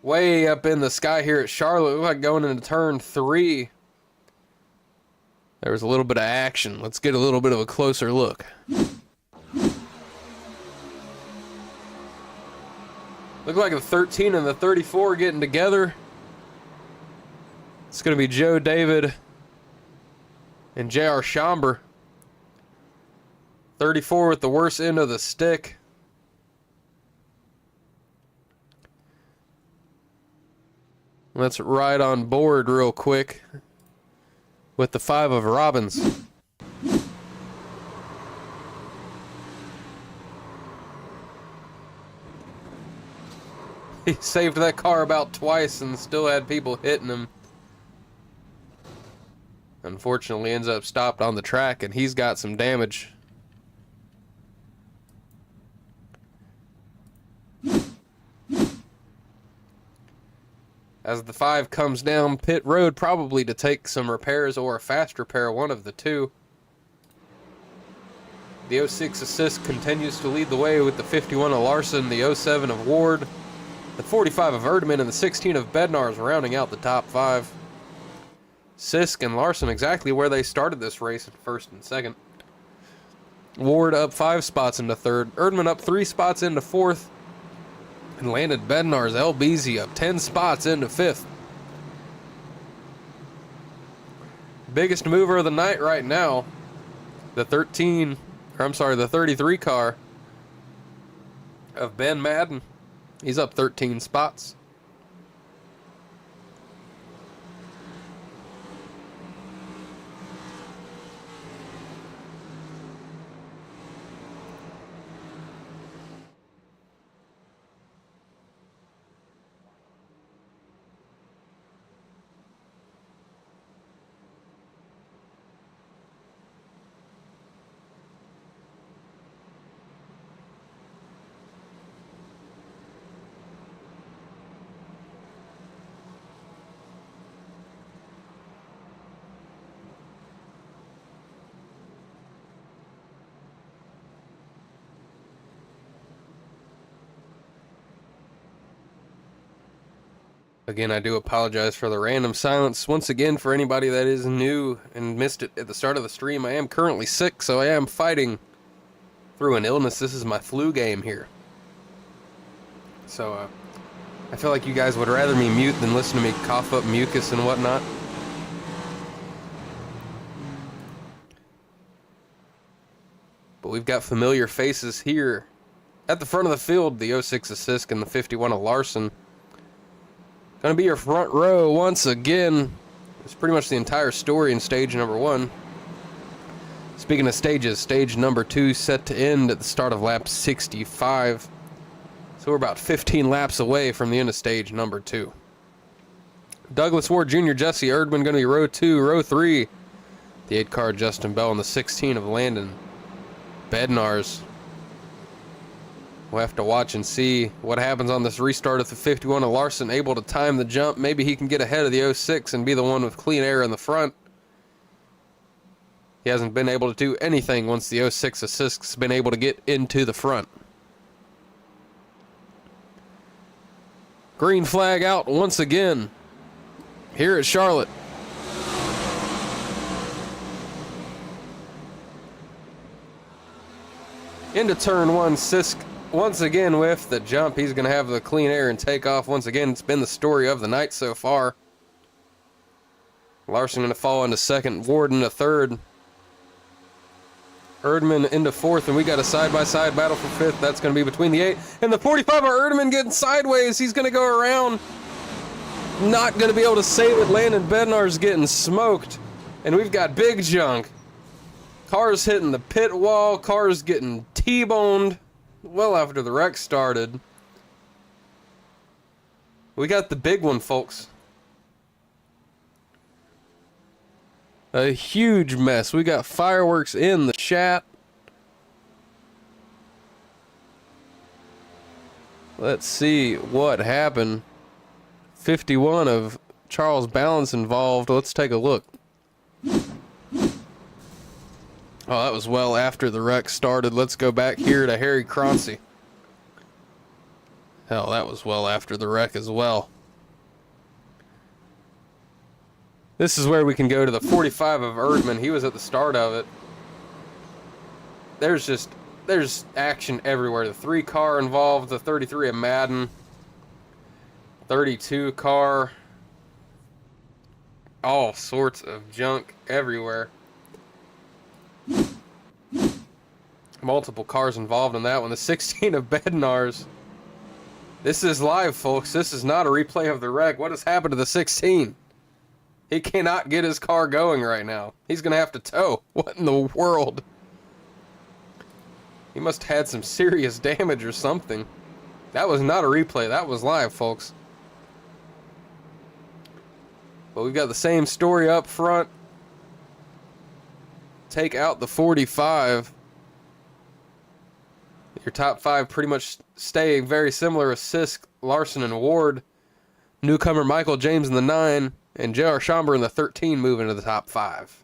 Way up in the sky here at Charlotte. Looks like going into turn 3. There was a little bit of action. Let's get a little bit of a closer look. Look like the 13 and the 34 getting together. It's going to be Joe David and J.R. Schomburg. 34 with the worst end of the stick. Let's ride on board real quick with the 5 of Robbins. He saved that car about twice and still had people hitting him. Unfortunately ends up stopped on the track, and he's got some damage. As the 5 comes down pit road, probably to take some repairs or a fast repair, one of the two. The 06 Assist continues to lead the way with the 51 of Larson, the 07 of Ward, the 45 of Erdman, and the 16 of Bednarz rounding out the top 5. Sisk and Larson exactly where they started this race in 1st and 2nd. Ward up 5 spots into 3rd. Erdman up 3 spots into 4th. And Landon Bednarz, LBZ up 10 spots into 5th. Biggest mover of the night right now, the 33 car of Ben Madden. He's up 13 spots. Again, I do apologize for the random silence. Once again, for anybody that is new and missed it at the start of the stream, I am currently sick, so I am fighting through an illness. This is my flu game here. So, I feel like you guys would rather me mute than listen to me cough up mucus and whatnot. But we've got familiar faces here at the front of the field. The 06 Assist and the 51 of Larson. Gonna be your front row once again. It's pretty much the entire story in stage number 1. Speaking of stages, stage number 2 set to end at the start of lap 65. So we're about 15 laps away from the end of stage number 2. Douglas Ward Jr., Jesse Erdman gonna be row 2, row 3. The 8 car Justin Bell and the 16 of Landon Bednarz. We'll have to watch and see what happens on this restart. If the 51 of Larson able to time the jump, maybe he can get ahead of the 06 and be the one with clean air in the front. He hasn't been able to do anything once the 06 Assist's been able to get into the front. Green flag out once again here at Charlotte. Into turn 1, Sisk once again with the jump. He's going to have the clean air and take off once again. It's been the story of the night so far. Larson going to fall into second, Ward into third. Erdman into fourth, and we got a side-by-side battle for fifth. That's going to be between the 8 and the 45 of Erdman getting sideways. He's going to go around. Not going to be able to save it. Landon Bednarz getting smoked. And we've got big junk. Cars hitting the pit wall. Cars getting T-boned. Well after the wreck started. We got the big one, folks. A huge mess. We got fireworks in the chat. Let's see what happened. 51 of Charles Balance involved. Let's take a look. Oh, that was well after the wreck started. Let's go back here to Harry Croncy. Hell, that was well after the wreck as well. This is where we can go to the 45 of Erdman. He was at the start of it. There's action everywhere. The 3 car involved, the 33 of Madden, 32 car, all sorts of junk everywhere. Multiple cars involved in that one. The 16 of Bednarz. This is live, folks. This is not a replay of the wreck. What has happened to the 16? He cannot get his car going right now. He's going to have to tow. What in the world? He must have had some serious damage or something. That was not a replay. That was live, folks. But we've got the same story up front. Take out the 45. Your top 5 pretty much stay very similar. Sisk, Larson, and Ward. Newcomer Michael James in the 9. And J.R. Schomburg in the 13 move into the top 5.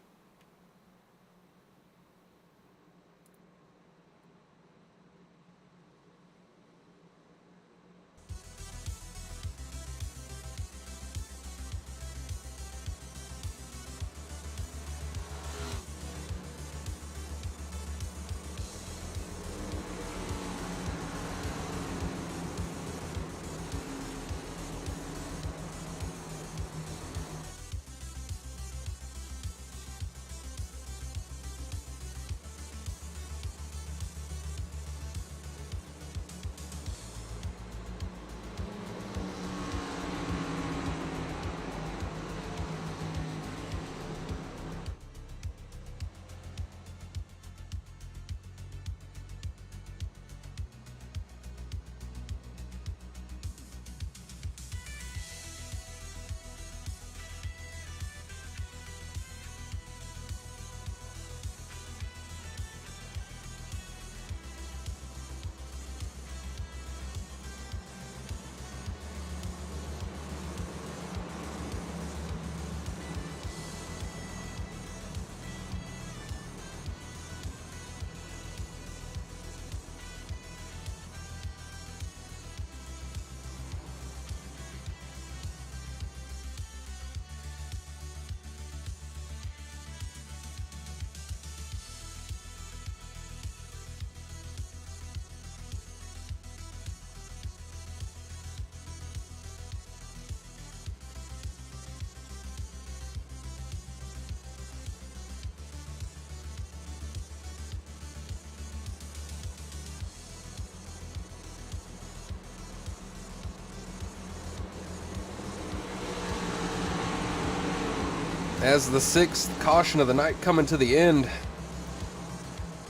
as the 6th caution of the night coming to the end.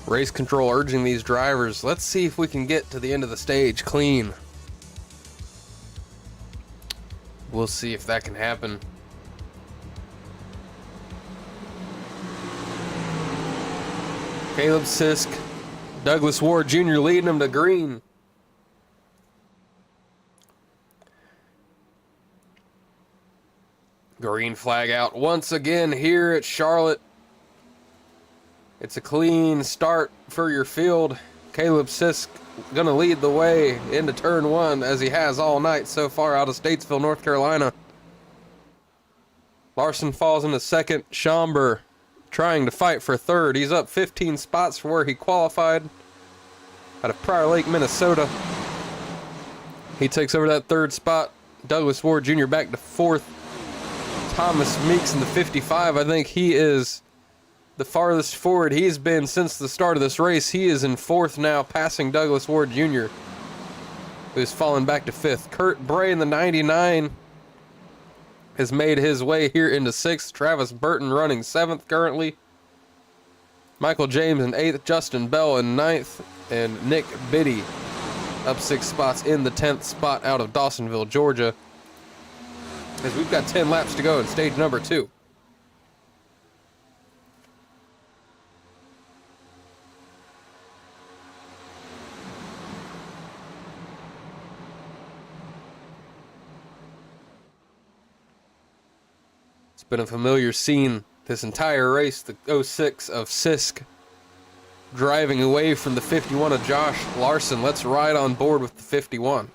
Race control urging these drivers, let's see if we can get to the end of the stage clean. We'll see if that can happen. Caleb Sisk, Douglas Ward Jr. leading them to green. Green flag out once again here at Charlotte. It's a clean start for your field. Caleb Sisk gonna lead the way into turn 1 as he has all night so far out of Statesville, North Carolina. Larson falls into second. Schomburg trying to fight for third. He's up 15 spots from where he qualified out of Prior Lake, Minnesota. He takes over that third spot. Douglas Ward Jr. back to fourth. Thomas Meeks in the 55. I think he is the farthest forward he's been since the start of this race. He is in fourth now, passing Douglas Ward Jr., who's fallen back to fifth. Kurt Bray in the 99 has made his way here into sixth. Travis Burton running seventh currently. Michael James in eighth. Justin Bell in ninth. And Nick Biddy up 6 spots in the 10th spot out of Dawsonville, Georgia. As we've got 10 laps to go in stage number 2. It's been a familiar scene this entire race. The 06 of Sisk driving away from the 51 of Josh Larson. Let's ride on board with the 51.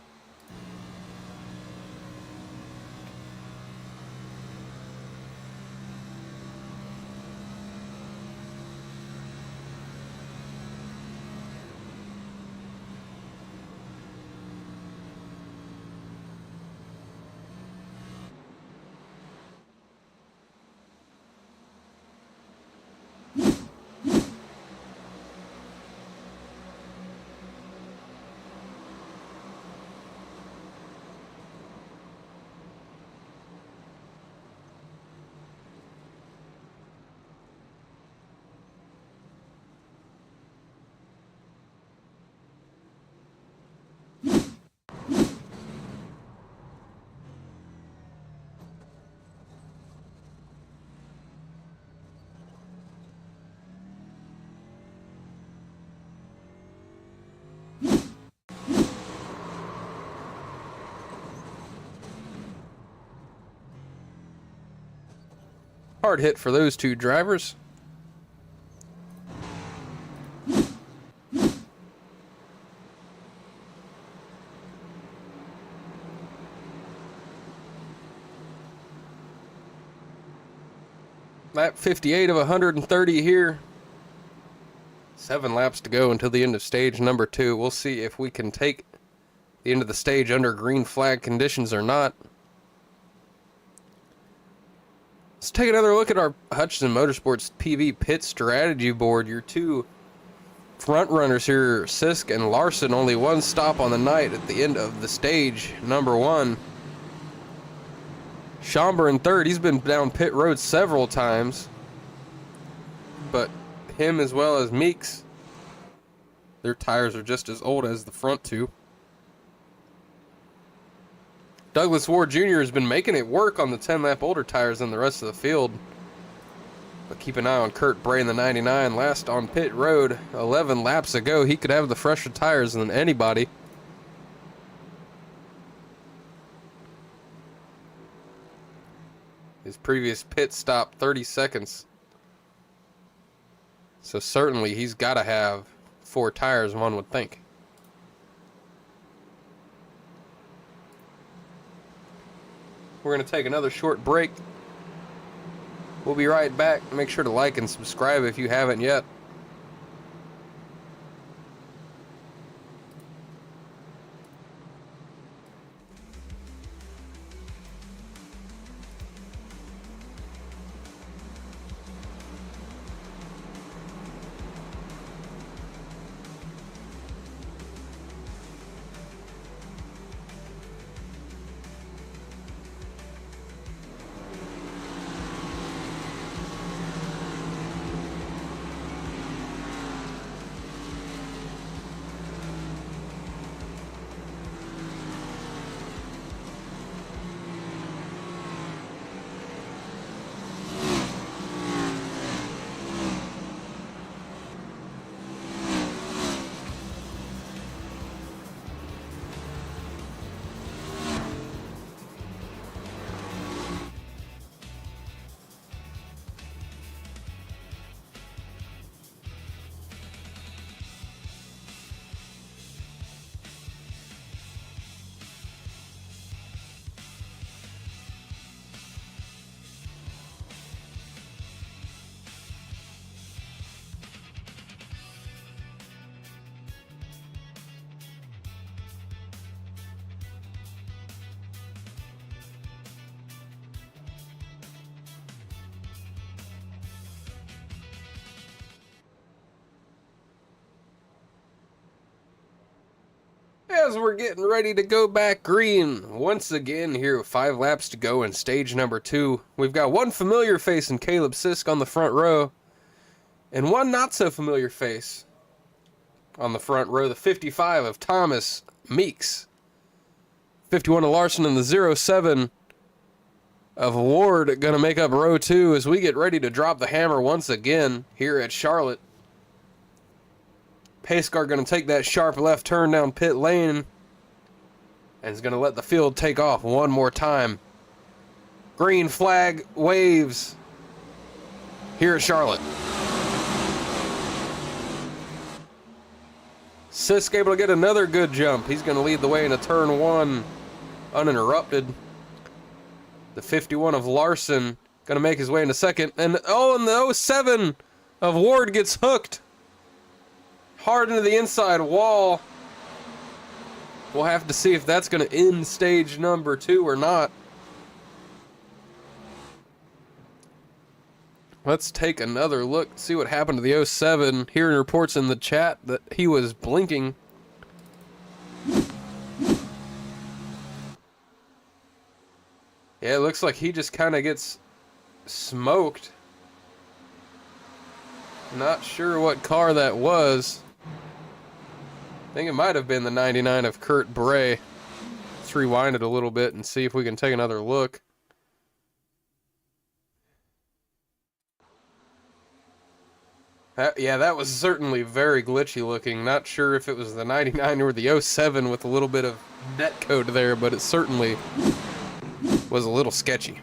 Hard hit for those two drivers. Lap 58 of 130 here. 7 laps to go until the end of stage number 2. We'll see if we can take the end of the stage under green flag conditions or not. Let's take another look at our Hutchinson Motorsports PV pit strategy board. Your two front runners here, Sisk and Larson, only one stop on the night at the end of the stage number 1. Schomburg in third. He's been down pit road several times, but him as well as Meeks, their tires are just as old as the front two. Douglas Ward Jr. has been making it work on the 10-lap older tires than the rest of the field. But keep an eye on Kurt Bray in the 99. Last on pit road 11 laps ago. He could have the fresher tires than anybody. His previous pit stop, 30 seconds. So certainly he's got to have 4 tires, one would think. We're going to take another short break. We'll be right back. Make sure to like and subscribe if you haven't yet. as we're getting ready to go back green once again here with 5 laps to go in stage number 2. We've got one familiar face in Caleb Sisk on the front row, and one not so familiar face on the front row, the 55 of Thomas Meeks. 51 of Larson and the 07 of Ward going to make up row 2 as we get ready to drop the hammer once again here at Charlotte. Pace car going to take that sharp left turn down pit lane and is going to let the field take off one more time. Green flag waves here at Charlotte. Sisk able to get another good jump. He's going to lead the way into turn 1 uninterrupted. The 51 of Larson going to make his way into second. And the 07 of Ward gets hooked hard into the inside wall. We'll have to see if that's going to end stage number 2 or not. Let's take another look, see what happened to the 07. Hearing reports in the chat that he was blinking. Yeah, it looks like he just kind of gets smoked. Not sure what car that was. I think it might have been the 99 of Kurt Bray. Let's rewind it a little bit and see if we can take another look. Yeah, that was certainly very glitchy looking. Not sure if it was the 99 or the 07 with a little bit of netcode there, but it certainly was a little sketchy.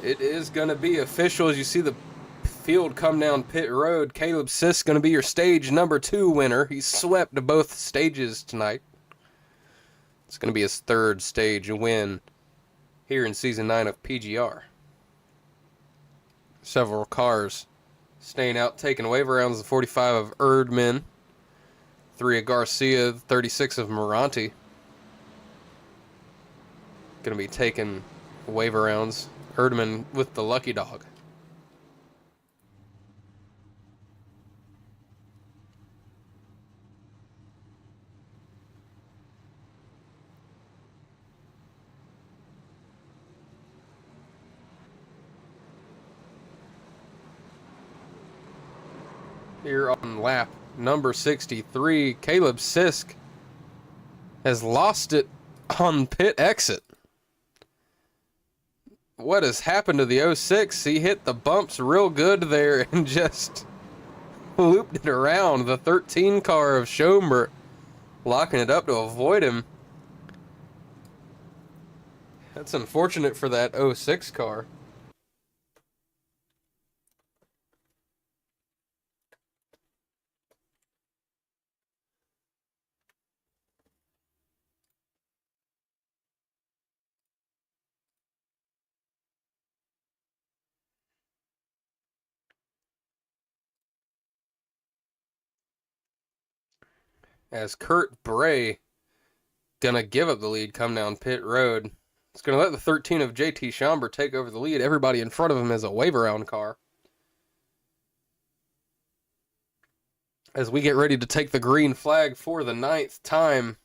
It is going to be official as you see the field come down pit road. Caleb Sisk going to be your stage number 2 winner. He swept both stages tonight. It's going to be his 3rd stage win here in season 9 of PGR. Several cars staying out, taking waiver rounds. The 45 of Erdman, 3 of Garcia, 36 of Moranti. Going to be taking waiver rounds. Erdman with the lucky dog. Here on lap number 63, Caleb Sisk has lost it on pit exit. What has happened to the 06? He hit the bumps real good there and just looped it around. The 13 car of Schoenberg locking it up to avoid him. That's unfortunate for that 06 car. As Kurt Bray gonna give up the lead, come down pit road. It's gonna let the 13 of JT Schomburg take over the lead. Everybody in front of him is a wave around car. As we get ready to take the green flag for the 9th time.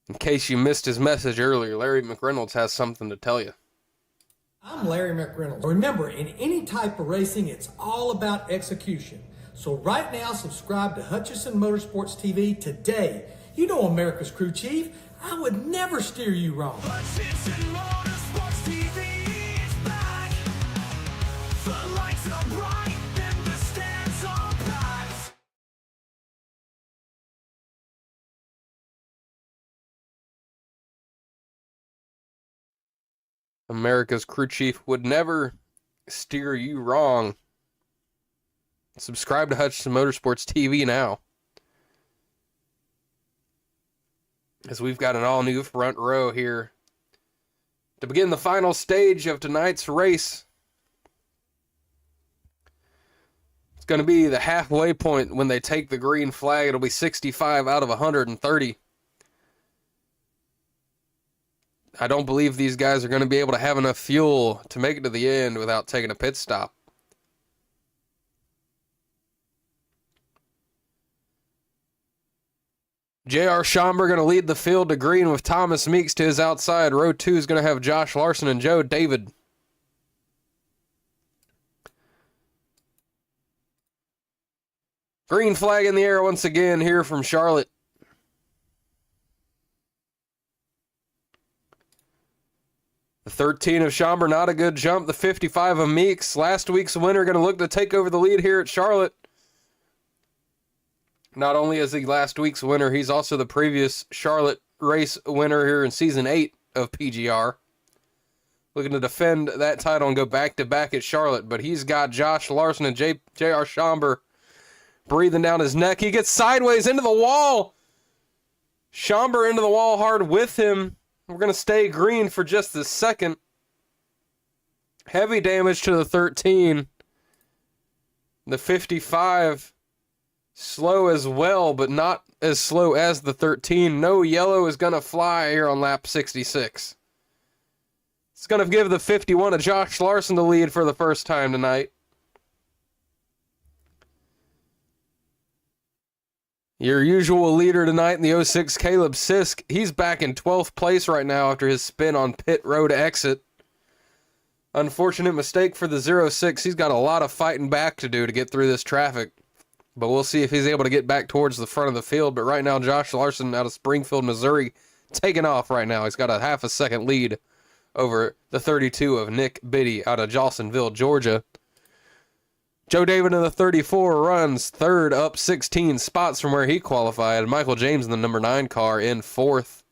In case you missed his message earlier, Larry McReynolds has something to tell you. I'm Larry McReynolds. Remember, in any type of racing, it's all about execution. So right now, subscribe to Hutchison Motorsports TV today. You know America's crew chief. I would never steer you wrong. Hutchison Motorsports TV is back. The lights are bright and the stands are packed. America's crew chief would never steer you wrong. Subscribe to Hutchison Motorsports TV now. As we've got an all-new front row here to begin the final stage of tonight's race. It's going to be the halfway point when they take the green flag. It'll be 65 out of 130. I don't believe these guys are going to be able to have enough fuel to make it to the end without taking a pit stop. J.R. Schomburg going to lead the field to green with Thomas Meeks to his outside. Row 2 is going to have Josh Larson and Joe David. Green flag in the air once again here from Charlotte. The 13 of Schomburg, not a good jump. The 55 of Meeks, last week's winner, going to look to take over the lead here at Charlotte. Not only is he last week's winner, he's also the previous Charlotte race winner here in Season 8 of PGR. Looking to defend that title and go back-to-back at Charlotte, but he's got Josh Larson and J.R. Schomburg breathing down his neck. He gets sideways into the wall. Schomburg into the wall hard with him. We're going to stay green for just a second. Heavy damage to the 13. The 55... slow as well, but not as slow as the 13. No yellow is going to fly here on lap 66. It's going to give the 51 to Josh Larson the lead for the first time tonight. Your usual leader tonight in the 06, Caleb Sisk. He's back in 12th place right now after his spin on pit road exit. Unfortunate mistake for the 06. He's got a lot of fighting back to do to get through this traffic. But we'll see if he's able to get back towards the front of the field. But right now, Josh Larson out of Springfield, Missouri, taking off right now. He's got a half a second lead over the 32 of Nick Biddy out of Jolsonville, Georgia. Joe David in the 34 runs third, up 16 spots from where he qualified. Michael James in the number 9 car in fourth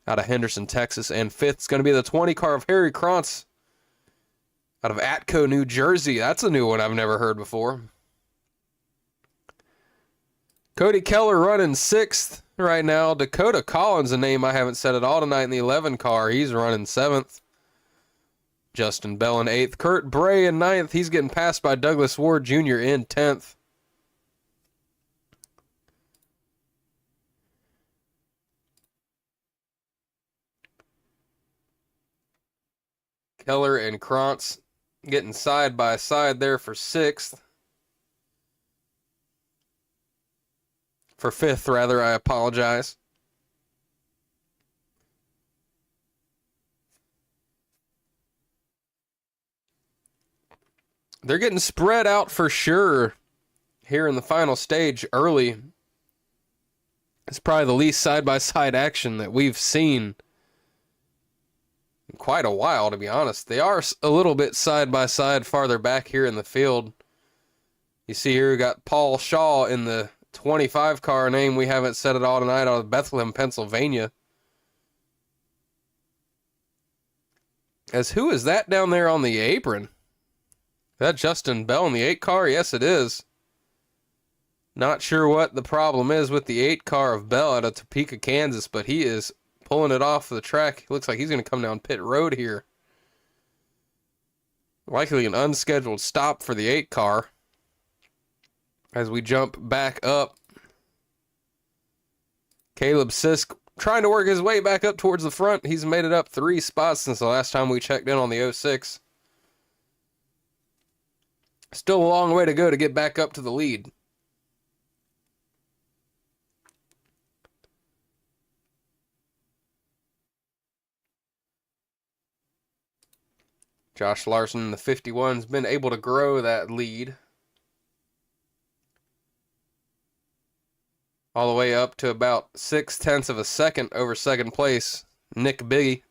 out of Henderson, Texas. And fifth is going to be the 20 car of Harry Krantz out of Atco, New Jersey. That's a new one I've never heard before. Cody Keller running 6th right now. Dakota Collins, a name I haven't said at all tonight in the 11 car. He's running 7th. Justin Bell in 8th. Kurt Bray in 9th. He's getting passed by Douglas Ward Jr. in 10th. Keller and Krantz getting side by side there for 6th. For 5th, rather, I apologize. They're getting spread out for sure here in the final stage early. It's probably the least side-by-side action that we've seen in quite a while, to be honest. They are a little bit side-by-side farther back here in the field. You see here we got Paul Shaw in the 25 car, name we haven't said it all tonight, out of Bethlehem, Pennsylvania. As who is that down there on the apron? Is that Justin Bell in the 8 car? Yes, it is. Not sure what the problem is with the 8 car of Bell out of Topeka, Kansas, but he is pulling it off the track. Looks like he's going to come down pit road here. Likely an unscheduled stop for the 8 car. As we jump back up, Caleb Sisk trying to work his way back up towards the front. He's made it up 3 spots since the last time we checked in on the 06. Still a long way to go to get back up to the lead. Josh Larson in the 51's been able to grow that lead all the way up to about 0.6 of a second over second place, Nick Biddy.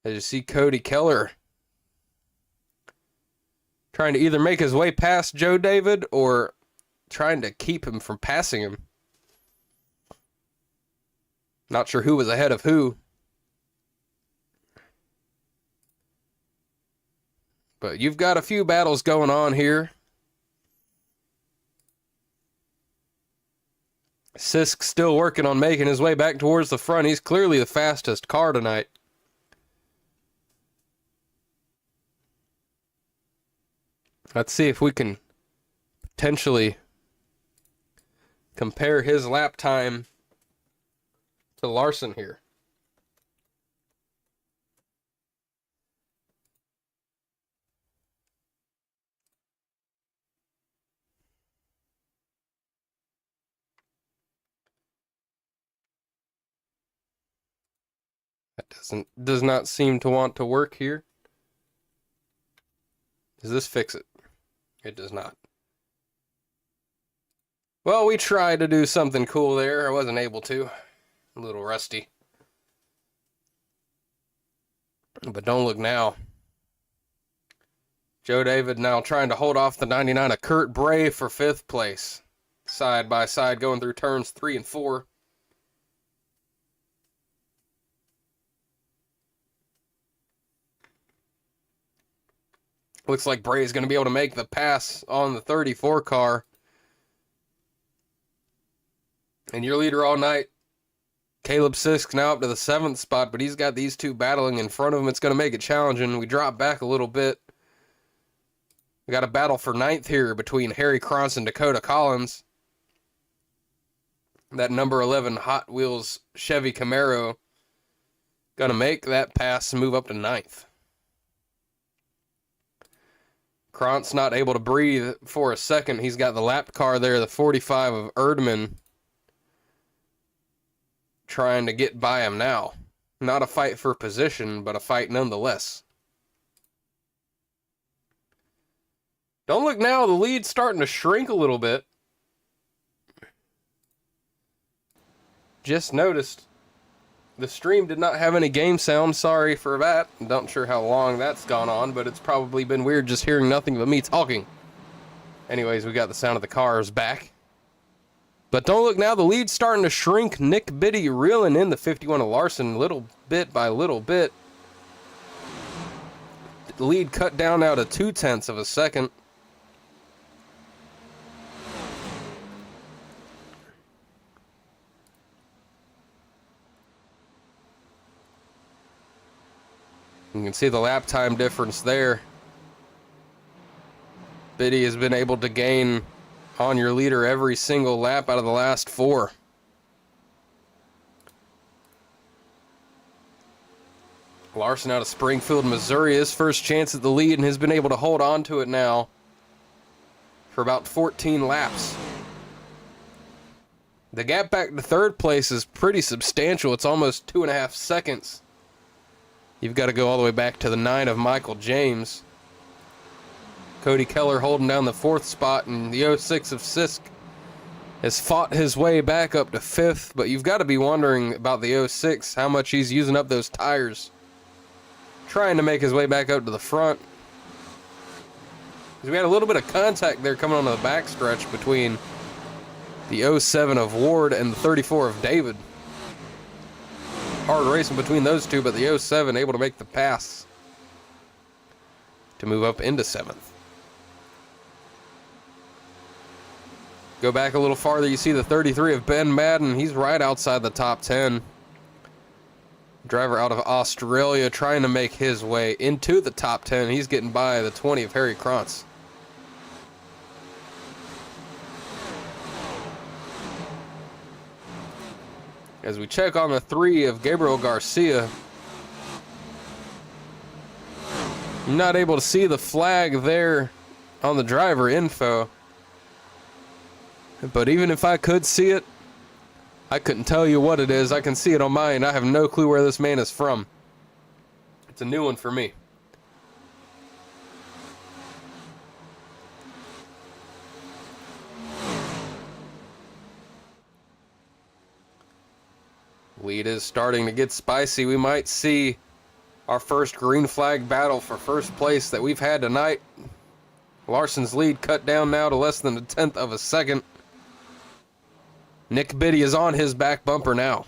As you see Cody Keller trying to either make his way past Joe David or trying to keep him from passing him. Not sure who was ahead of who. But you've got a few battles going on here. Sisk still working on making his way back towards the front. He's clearly the fastest car tonight. Let's see if we can potentially compare his lap time to Larson here. That does not seem to want to work here. Does this fix it? It does not. Well, we tried to do something cool there. I wasn't able to. A little rusty. But don't look now. Joe David now trying to hold off the 99 of Kurt Bray for 5th place. Side by side going through turns 3 and 4. Looks like Bray is going to be able to make the pass on the 34 car. And your leader all night, Caleb Sisk, now up to the 7th spot, but he's got these two battling in front of him. It's going to make it challenging. We drop back a little bit. We got a battle for 9th here between Harry Krantz and Dakota Collins. That number 11 Hot Wheels Chevy Camaro going to make that pass and move up to 9th. Krantz not able to breathe for a second. He's got the lap car there, the 45 of Erdman, trying to get by him now. Not a fight for position, but a fight nonetheless. Don't look now, the lead's starting to shrink a little bit. Just noticed the stream did not have any game sound. Sorry for that. Not sure how long that's gone on, but it's probably been weird just hearing nothing but me talking. Anyways, we got the sound of the cars back. But don't look now, the lead's starting to shrink. Nick Biddy reeling in the 51 of Larson little bit by little bit. The lead cut down now to 0.2 of a second. You can see the lap time difference there. Biddy has been able to gain on your leader every single lap out of the last 4. Larson out of Springfield, Missouri, his first chance at the lead, and has been able to hold on to it now for about 14 laps. The gap back to 3rd place is pretty substantial. It's almost 2.5 seconds. You've got to go all the way back to the 9 of Michael James. Cody Keller holding down the 4th spot, and the 06 of Sisk has fought his way back up to 5th, but you've got to be wondering about the 06, how much he's using up those tires. Trying to make his way back up to the front. Because we had a little bit of contact there coming on the backstretch between the 07 of Ward and the 34 of David. Hard racing between those two, but the 07 able to make the pass to move up into 7th. Go back a little farther, you see the 33 of Ben Madden. He's right outside the top 10. Driver out of Australia trying to make his way into the top 10. He's getting by the 20 of Harry Krantz. As we check on the 3 of Gabriel Garcia. I'm not able to see the flag there on the driver info. But even if I could see it, I couldn't tell you what it is. I can see it on mine. I have no clue where this man is from. It's a new one for me. Lead is starting to get spicy. We might see our first green flag battle for first place that we've had tonight. Larson's lead cut down now to less than 1/10 of a second. Nick Biddy is on his back bumper now.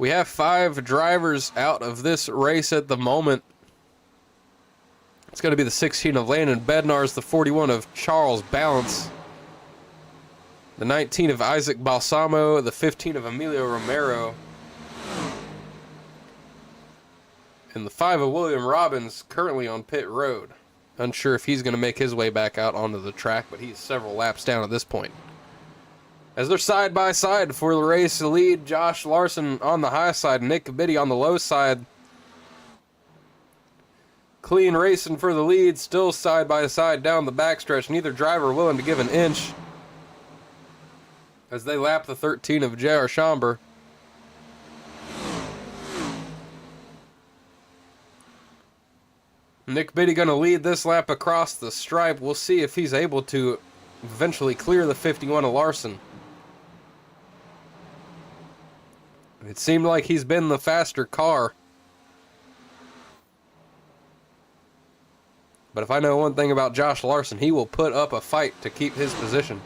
We have 5 drivers out of this race at the moment. It's going to be the 16 of Landon Bednarz, the 41 of Charles Balance, the 19 of Isaac Balsamo, the 15 of Emilio Romero, and the 5 of William Robbins, currently on pit road. Unsure if he's going to make his way back out onto the track, but he's several laps down at this point. As they're side by side for the race, the lead, Josh Larson on the high side, Nick Biddy on the low side. Clean racing for the lead, still side by side down the backstretch. Neither driver willing to give an inch as they lap the 13 of J.R. Schomburg. Nick Biddy going to lead this lap across the stripe. We'll see if he's able to eventually clear the 51 of Larson. It seemed like he's been the faster car. But if I know one thing about Josh Larson, he will put up a fight to keep his position.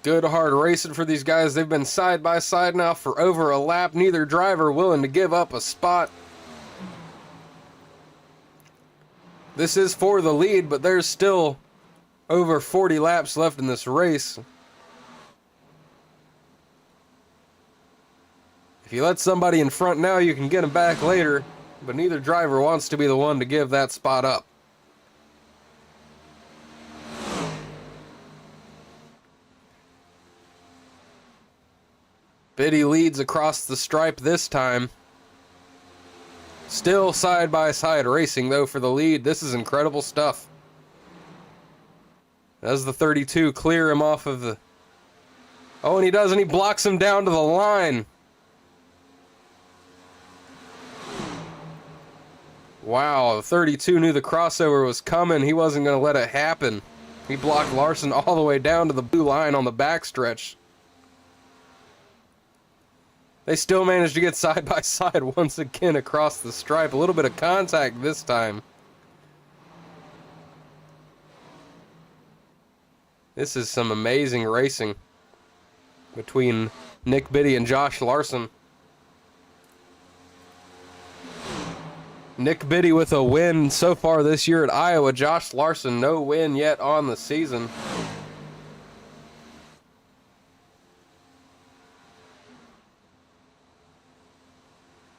Good hard racing for these guys. They've been side by side now for over a lap. Neither driver willing to give up a spot. This is for the lead, but there's still over 40 laps left in this race. If you let somebody in front now, you can get them back later, but neither driver wants to be the one to give that spot up. Biddy leads across the stripe this time. Still side by side racing though for the lead. This is incredible stuff. As the 32 clear him off of the... Oh, and he does, and he blocks him down to the line. Wow, the 32 knew the crossover was coming. He wasn't going to let it happen. He blocked Larson all the way down to the blue line on the backstretch. They still managed to get side by side once again across the stripe. A little bit of contact this time. This is some amazing racing between Nick Biddy and Josh Larson. Nick Biddy with a win so far this year at Iowa. Josh Larson, no win yet on the season.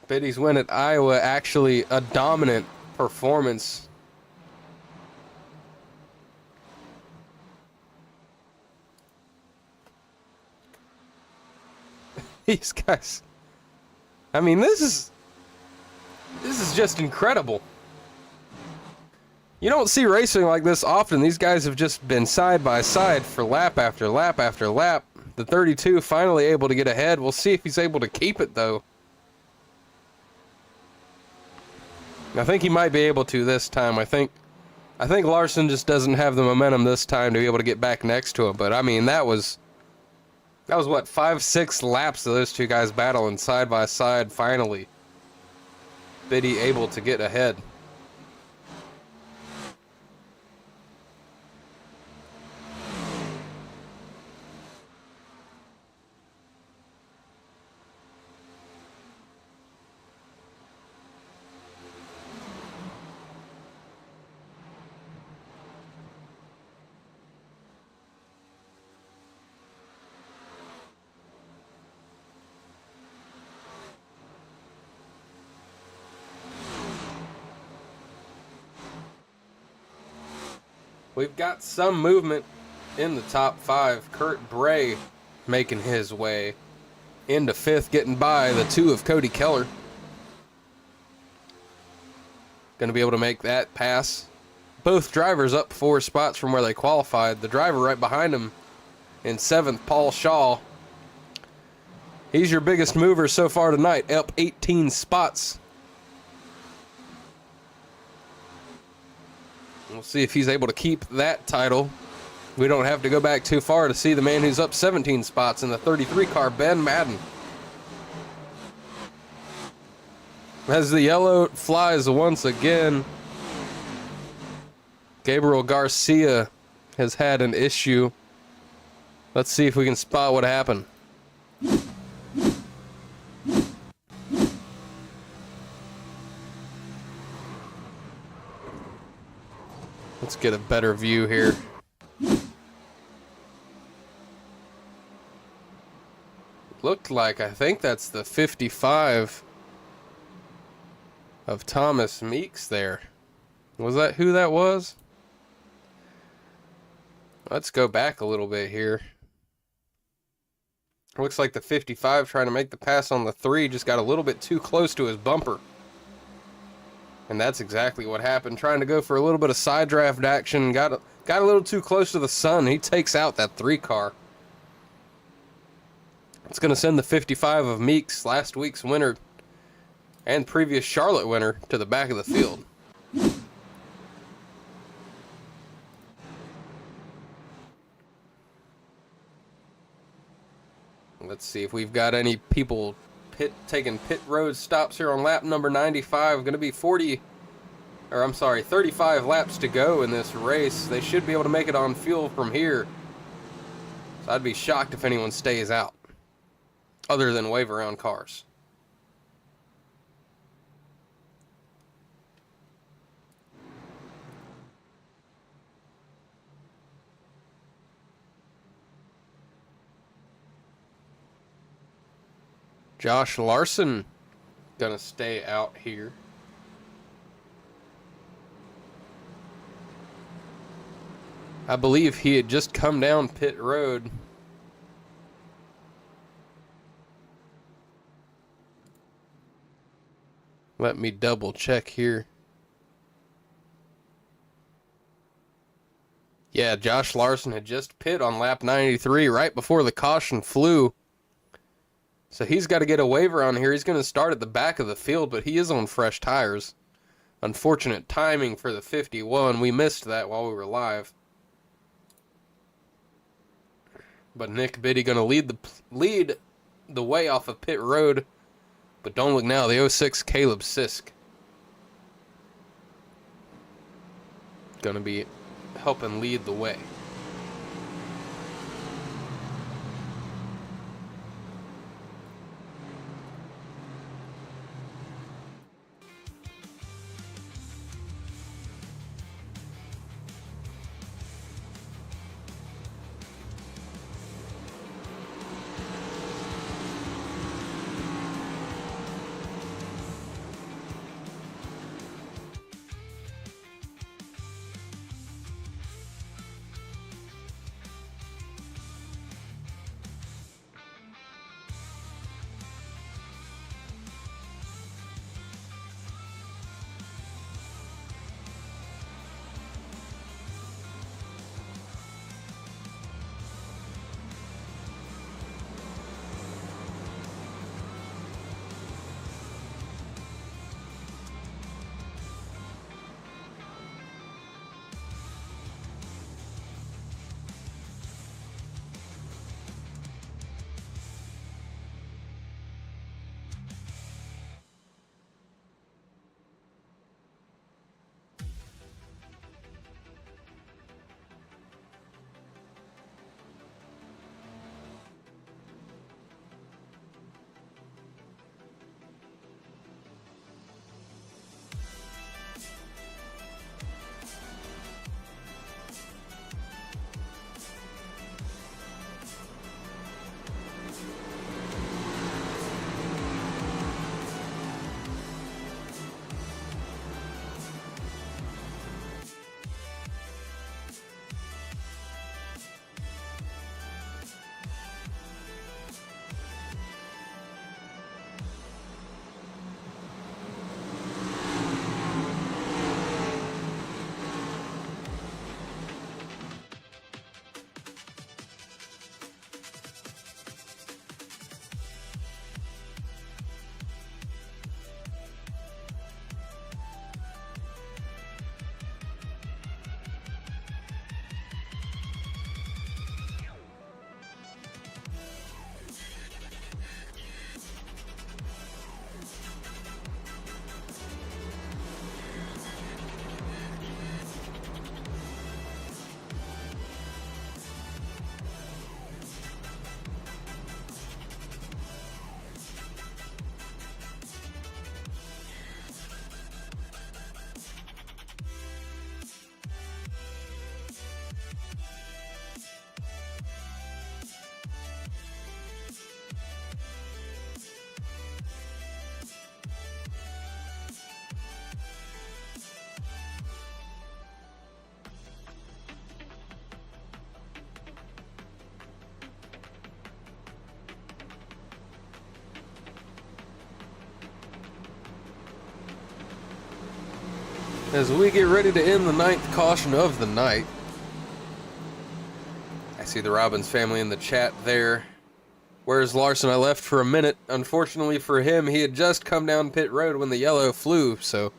Biddy's win at Iowa, actually a dominant performance. These guys, I mean, this is just incredible. You don't see racing like this often. These guys have just been side by side for lap after lap after lap. The 32 finally able to get ahead. We'll see if he's able to keep it though. I think he might be able to this time. I think Larson just doesn't have the momentum this time to be able to get back next to him. But I mean, that was what, 5-6 laps of those two guys battling side by side. Finally, Biddy able to get ahead. We've got some movement in the top 5. Kurt Bray making his way into 5th, getting by the 2 of Cody Keller. Going to be able to make that pass. Both drivers up 4 spots from where they qualified. The driver right behind him in 7th, Paul Shaw. He's your biggest mover so far tonight, up 18 spots. We'll see if he's able to keep that title. We don't have to go back too far to see the man who's up 17 spots in the 33 car, Ben Madden. As the yellow flies once again, Gabriel Garcia has had an issue. Let's see if we can spot what happened. Let's get a better view here. Looked like, I think that's the 55 of Thomas Meeks there. Was that who that was? Let's go back a little bit here. Looks like the 55 trying to make the pass on the 3 just got a little bit too close to his bumper. And that's exactly what happened. Trying to go for a little bit of side draft action. Got a little too close to the sun. He takes out that 3 car. It's going to send the 55 of Meeks, last week's winner and previous Charlotte winner, to the back of the field. Let's see if we've got any people taking pit road stops here on lap number 95. Going to be 35 laps to go in this race. They should be able to make it on fuel from here. So I'd be shocked if anyone stays out, other than wave around cars. Josh Larson gonna stay out here. I believe he had just come down pit road. Let me double check here. Yeah, Josh Larson had just pit on lap 93 right before the caution flew. So he's got to get a waiver on here. He's going to start at the back of the field, but he is on fresh tires. Unfortunate timing for the 51. We missed that while we were live. But Nick Biddy going to lead the way off of pit road. But don't look now, the 06 Caleb Sisk going to be helping lead the way. as we get ready to end the 9th caution of the night. I see the Robbins family in the chat there. Where's Larson? I left for a minute. Unfortunately for him, he had just come down pit road when the yellow flew, so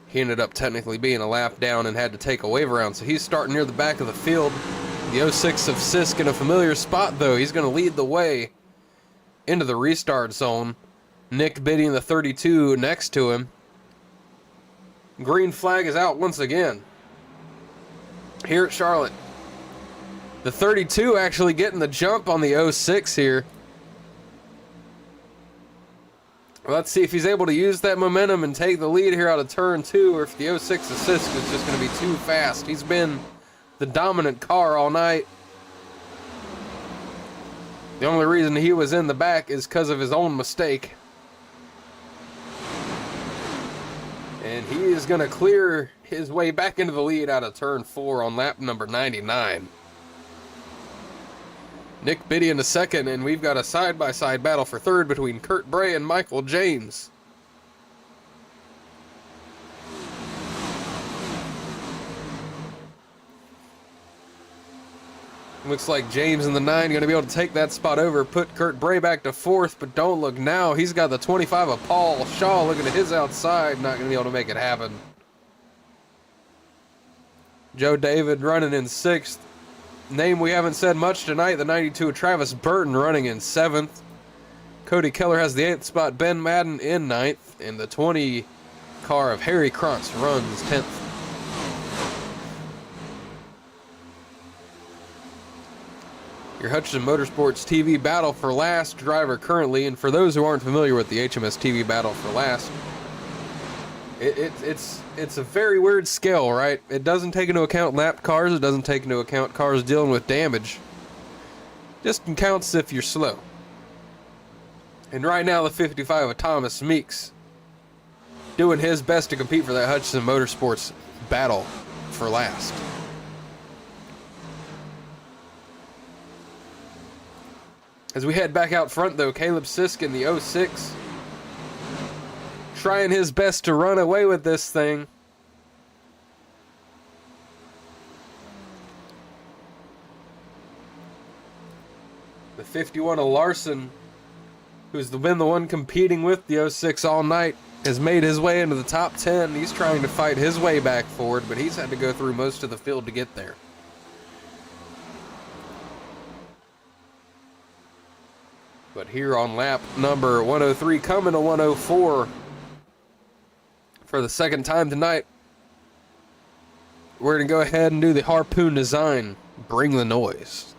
he ended up technically being a lap down and had to take a wave around. So he's starting near the back of the field. The 06 of Sisk in a familiar spot, though. He's going to lead the way into the restart zone. Nick Biddy in the 32 next to him. Green flag is out once again here at Charlotte. The 32 actually getting the jump on the 06 here. Well, let's see if he's able to use that momentum and take the lead here out of turn 2, or if the 06 assist is just going to be too fast. He's been the dominant car all night. The only reason he was in the back is because of his own mistake. And he is going to clear his way back into the lead out of turn 4 on lap number 99. Nick Biddy in the second, and we've got a side-by-side battle for third between Kurt Bray and Michael James. Looks like James in the 9 going to be able to take that spot over, put Kurt Bray back to 4th, but don't look now. He's got the 25 of Paul Shaw looking at his outside, not going to be able to make it happen. Joe David running in 6th. Name we haven't said much tonight, the 92 of Travis Burton running in 7th. Cody Keller has the 8th spot, Ben Madden in 9th, and the 20 car of Harry Krantz runs 10th. Your Hutchinson Motorsports TV battle for last driver currently, and for those who aren't familiar with the HMS TV battle for last, it's a very weird scale, right? It doesn't take into account lapped cars, it doesn't take into account cars dealing with damage. Just counts if you're slow. And right now the 55 of Thomas Meeks doing his best to compete for that Hutchinson Motorsports battle for last. As we head back out front, though, Caleb Sisk in the 06 trying his best to run away with this thing. The 51 of Larson, who's been the one competing with the 06 all night, has made his way into the top 10. He's trying to fight his way back forward, but he's had to go through most of the field to get there. But here on lap number 103, coming to 104 for the second time tonight, we're going to go ahead and do the harpoon design, Bring the Noise.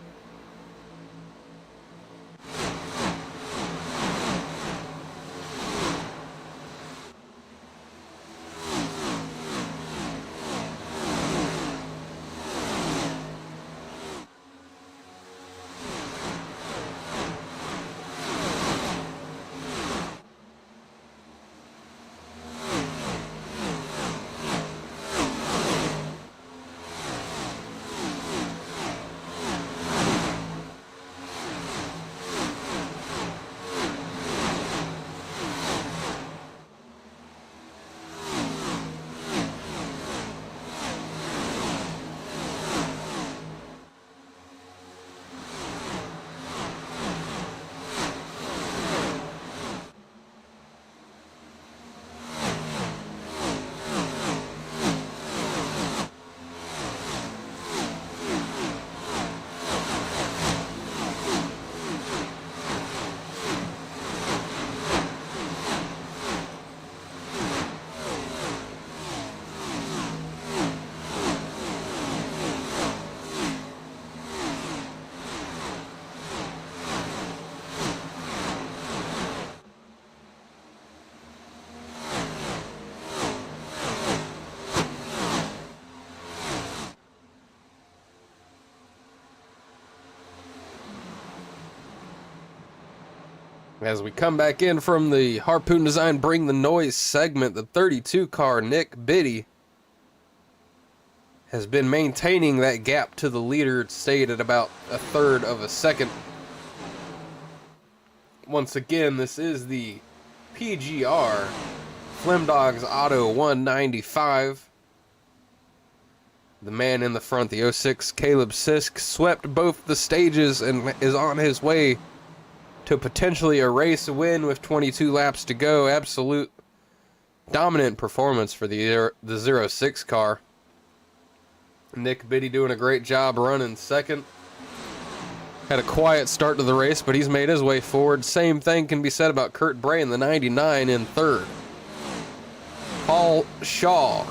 As we come back in from the Harpoon Design Bring the Noise segment, the 32 car Nick Biddy has been maintaining that gap to the leader. It stayed at about a third of a second. Once again, this is the PGR FlemDogs Auto 195. The man in the front, the 06 Caleb Sisk, swept both the stages and is on his way to potentially a race win with 22 laps to go. Absolute dominant performance for the 06 car. Nick Biddy doing a great job running second. Had a quiet start to the race, but he's made his way forward. Same thing can be said about Kurt Bray in the 99 in third. Paul Shaw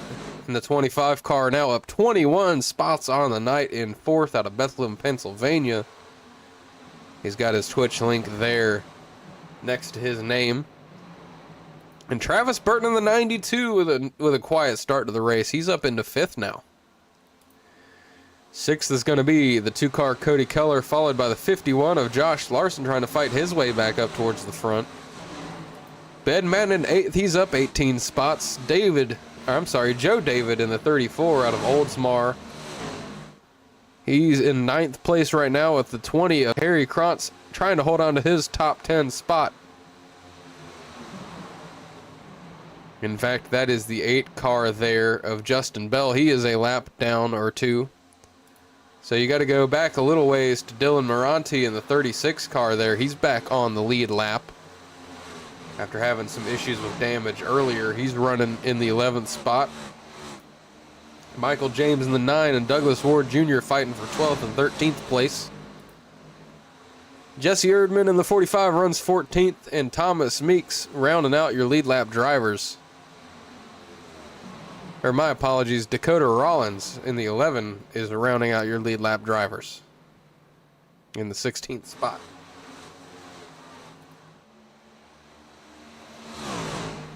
in the 25 car now up 21 spots on the night in fourth out of Bethlehem, Pennsylvania. He's got his Twitch link there next to his name. And Travis Burton in the 92 with a quiet start to the race. He's up into fifth now. Sixth is going to be the 2-car Cody Keller, followed by the 51 of Josh Larson trying to fight his way back up towards the front. Ben Madden in 8th, he's up 18 spots. Joe David in the 34 out of Oldsmar. He's in 9th place right now with the 20 of Harry Krantz trying to hold on to his top 10 spot. In fact, that is the 8 car there of Justin Bell. He is a lap down or two. So you got to go back a little ways to Dylan Moranti in the 36 car there. He's back on the lead lap after having some issues with damage earlier. He's running in the 11th spot. Michael James in the 9 and Douglas Ward Jr. fighting for 12th and 13th place. Jesse Erdman in the 45 runs 14th, and Thomas Meeks rounding out your lead lap drivers. Or my apologies, Dakota Rollins in the 11 is rounding out your lead lap drivers in the 16th spot.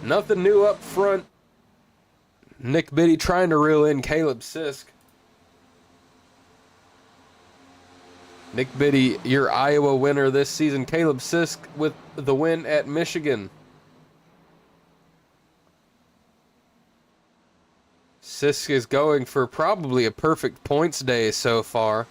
Nothing new up front. Nick Biddy trying to reel in Caleb Sisk. Nick Biddy, your Iowa winner this season. Caleb Sisk with the win at Michigan. Sisk is going for probably a perfect points day so far.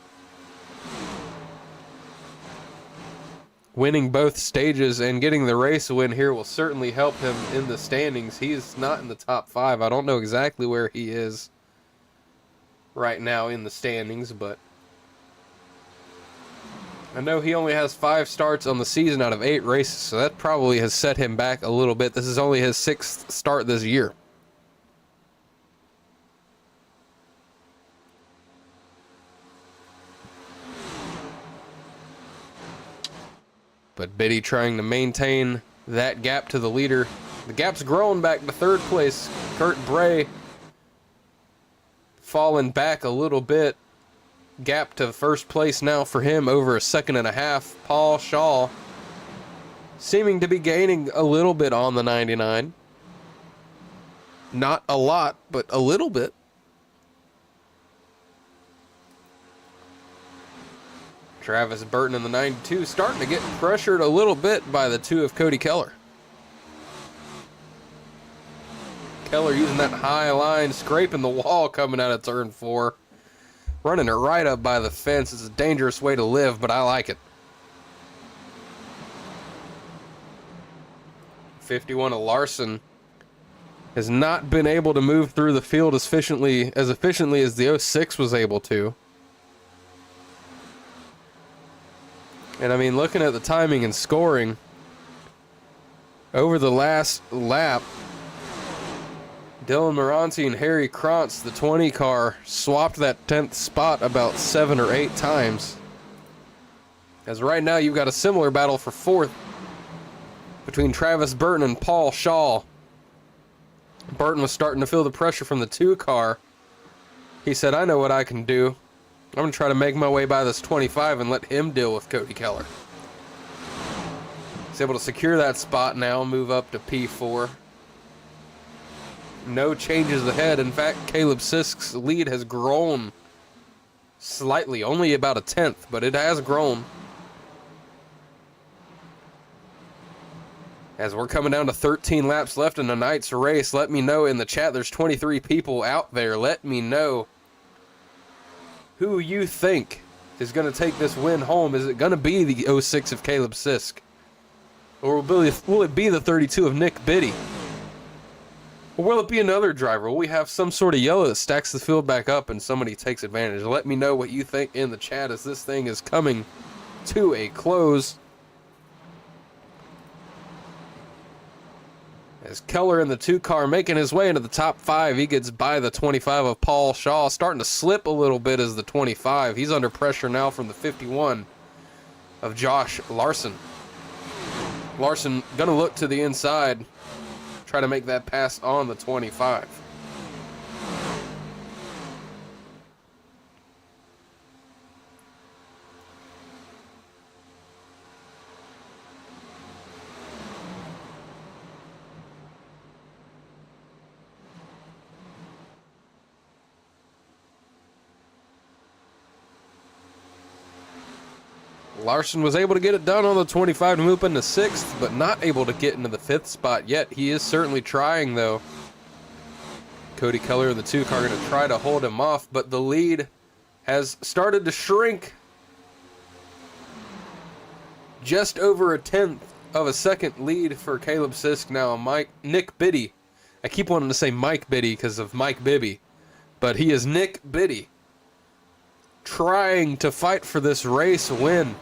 Winning both stages and getting the race win here will certainly help him in the standings. He's not in the top 5. I don't know exactly where he is right now in the standings, but I know he only has 5 starts on the season out of 8 races, so that probably has set him back a little bit. This is only his 6th start this year. But Biddy trying to maintain that gap to the leader. The gap's grown back to 3rd place. Kurt Bray falling back a little bit. Gap to 1st place now for him over a 2.5 seconds. Paul Shaw seeming to be gaining a little bit on the 99. Not a lot, but a little bit. Travis Burton in the 92 starting to get pressured a little bit by the 2 of Cody Keller. Keller using that high line, scraping the wall coming out of turn 4. Running it right up by the fence. It's a dangerous way to live, but I like it. 51 of Larson has not been able to move through the field as efficiently as the 06 was able to. And I mean, looking at the timing and scoring, over the last lap, Dylan Moranti and Harry Krantz, the 20 car, swapped that 10th spot about 7 or 8 times. As right now, you've got a similar battle for 4th between Travis Burton and Paul Shaw. Burton was starting to feel the pressure from the 2 car. He said, I know what I can do. I'm going to try to make my way by this 25 and let him deal with Cody Keller. He's able to secure that spot now, move up to P4. No changes ahead. In fact, Caleb Sisk's lead has grown slightly, only about a 10th, but it has grown. As we're coming down to 13 laps left in tonight's race, let me know in the chat. There's 23 people out there. Let me know who you think is going to take this win home. Is it going to be the 06 of Caleb Sisk? Or will it be the 32 of Nick Biddy? Or will it be another driver? Will we have some sort of yellow that stacks the field back up and somebody takes advantage? Let me know what you think in the chat as this thing is coming to a close. As Keller in the 2 car making his way into the top 5, he gets by the 25 of Paul Shaw, starting to slip a little bit as the 25. He's under pressure now from the 51 of Josh Larson. Larson gonna look to the inside, try to make that pass on the 25. Larson was able to get it done on the 25 to move up into 6th, but not able to get into the 5th spot yet. He is certainly trying, though. Cody Keller in the 2 car going to try to hold him off, but the lead has started to shrink. Just over a 1/10 of a second lead for Caleb Sisk now. Nick Biddy. I keep wanting to say Mike Biddy because of Mike Bibby, but he is Nick Biddy, trying to fight for this race win.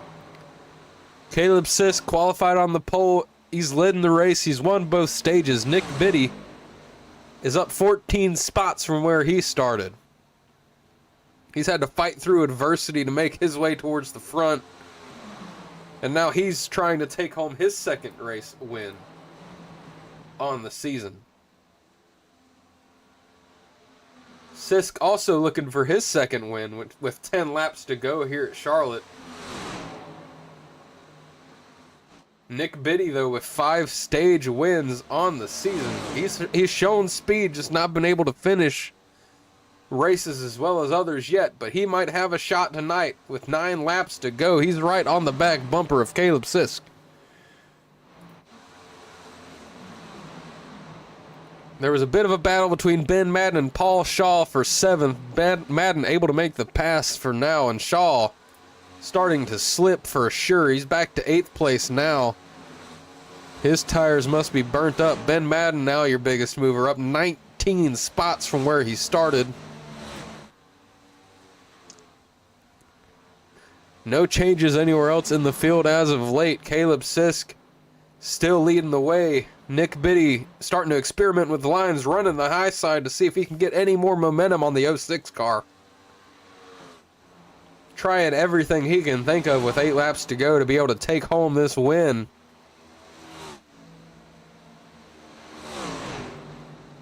Caleb Sisk qualified on the pole. He's led in the race. He's won both stages. Nick Biddy is up 14 spots from where he started. He's had to fight through adversity to make his way towards the front. And now he's trying to take home his second race win on the season. Sisk also looking for his second win with 10 laps to go here at Charlotte. Nick Biddy, though, with 5 stage wins on the season. He's shown speed, just not been able to finish races as well as others yet, but he might have a shot tonight with 9 laps to go. He's right on the back bumper of Caleb Sisk. There was a bit of a battle between Ben Madden and Paul Shaw for 7th. Madden able to make the pass for now, and Shaw starting to slip for sure. He's back to 8th place now. His tires must be burnt up. Ben Madden now your biggest mover, up 19 spots from where he started. No changes anywhere else in the field as of late. Caleb Sisk still leading the way. Nick Biddy starting to experiment with the lines, running the high side to see if he can get any more momentum on the 06 car. Trying everything he can think of with 8 laps to go to be able to take home this win.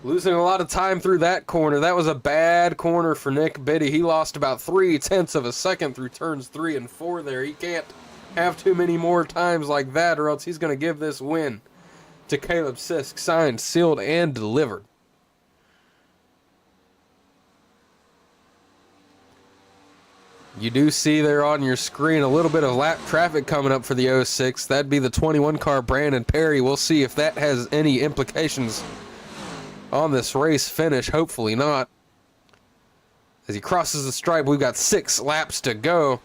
Losing a lot of time through that corner. That was a bad corner for Nick Biddy. He lost about 3/10 of a second through turns 3 and 4 there. He can't have too many more times like that, or else he's going to give this win to Caleb Sisk, signed, sealed, and delivered. You do see there on your screen a little bit of lap traffic coming up for the 06. That'd be the 21 car Brandon Perry. We'll see if that has any implications on this race finish. Hopefully not. As he crosses the stripe, we've got 6 laps to go.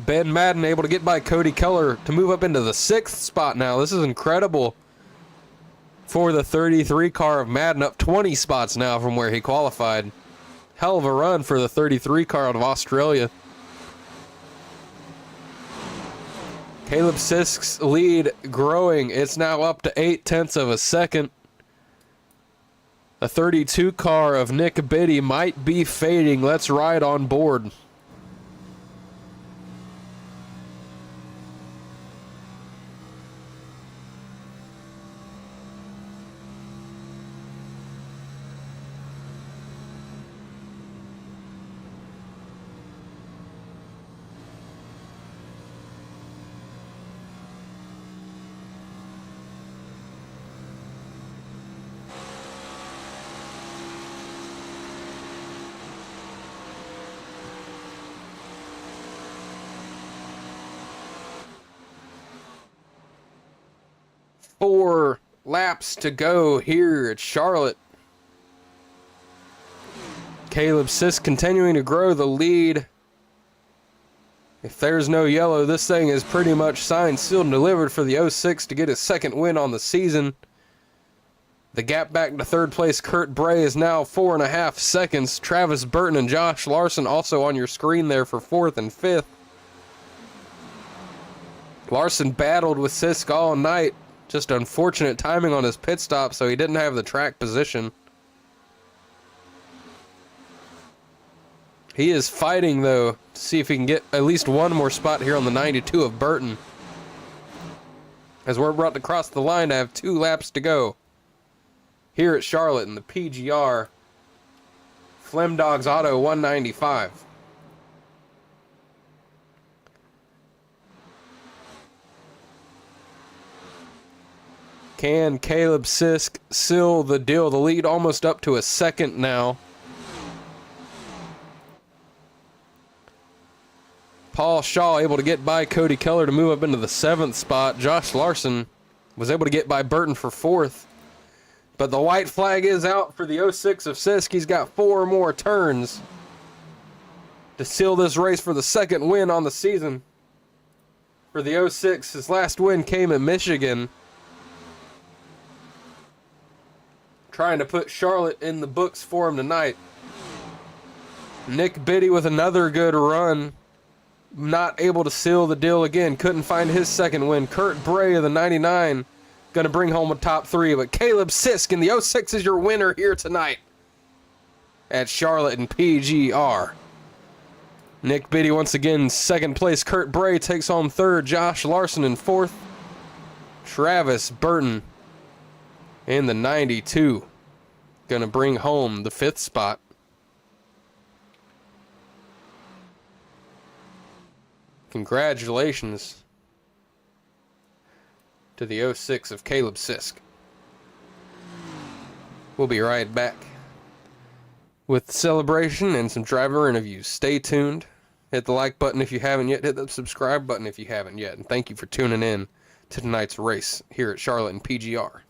Ben Madden able to get by Cody Keller to move up into the 6th spot now. This is incredible for the 33 car of Madden, up 20 spots now from where he qualified. Hell of a run for the 33 car out of Australia. Caleb Sisk's lead growing. It's now up to 0.8 of a second. The 32 car of Nick Biddy might be fading. Let's ride on board. Four laps to go here at Charlotte. Caleb Sisk continuing to grow the lead. If there's no yellow, this thing is pretty much signed, sealed, and delivered for the 06 to get his second win on the season. The gap back to third place, Kurt Bray, is now 4.5 seconds. Travis Burton and Josh Larson also on your screen there for 4th and 5th. Larson battled with Sisk all night. Just unfortunate timing on his pit stop, so he didn't have the track position. He is fighting, though, to see if he can get at least one more spot here on the 92 of Burton, as we're about to cross the line to have 2 laps to go here at Charlotte in the PGR FlemDogs Auto 195. Can Caleb Sisk seal the deal? The lead almost up to a second now. Paul Shaw able to get by Cody Keller to move up into the 7th spot. Josh Larson was able to get by Burton for 4th. But the white flag is out for the 06 of Sisk. He's got 4 more turns to seal this race for the second win on the season. For the 06, his last win came in Michigan. Trying to put Charlotte in the books for him tonight. Nick Biddy with another good run. Not able to seal the deal again. Couldn't find his second win. Kurt Bray of the 99 going to bring home a top 3. But Caleb Sisk in the 06 is your winner here tonight at Charlotte and PGR. Nick Biddy once again 2nd place. Kurt Bray takes home 3rd. Josh Larson in 4th. Travis Burton in the 92 going to bring home the 5th spot. Congratulations to the 06 of Caleb Sisk. We'll be right back with the celebration and some driver interviews. Stay tuned. Hit the like button if you haven't yet. Hit the subscribe button if you haven't yet. And thank you for tuning in to tonight's race here at Charlotte and PGR.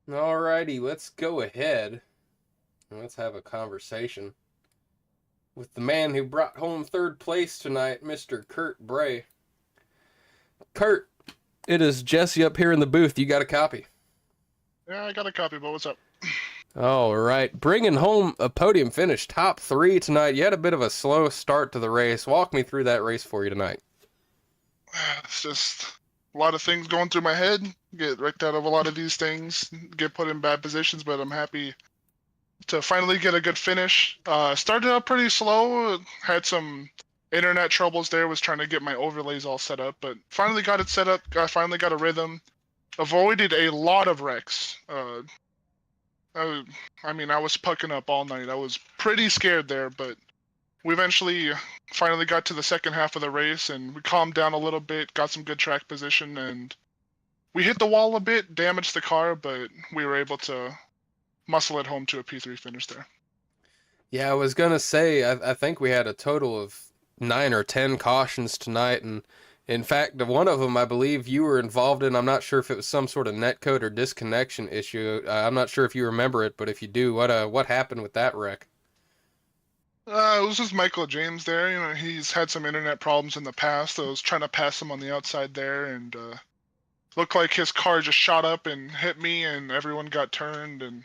Alrighty, let's go ahead and let's have a conversation with the man who brought home third place tonight, Mr. Kurt Bray. Kurt, it is Jesse up here in the booth. You got a copy? Yeah, I got a copy, but what's up? All right, bringing home a podium finish, top 3 tonight. You had a bit of a slow start to the race. Walk me through that race for you tonight. It's just a lot of things going through my head. Get wrecked out of a lot of these things, get put in bad positions, but I'm happy to finally get a good finish. Started out pretty slow, had some internet troubles there, was trying to get my overlays all set up, but finally got it set up, finally got a rhythm. Avoided a lot of wrecks. I was pucking up all night. I was pretty scared there, but we eventually finally got to the second half of the race, and we calmed down a little bit, got some good track position, and we hit the wall a bit, damaged the car, but we were able to muscle it home to a P3 finish there. Yeah, I was going to say, I think we had a total of 9 or 10 cautions tonight, and in fact, one of them I believe you were involved in. I'm not sure if it was some sort of netcode or disconnection issue. I'm not sure if you remember it, but if you do, what happened with that wreck? It was just Michael James there. You know, he's had some internet problems in the past. I was trying to pass him on the outside there, and looked like his car just shot up and hit me, and everyone got turned. And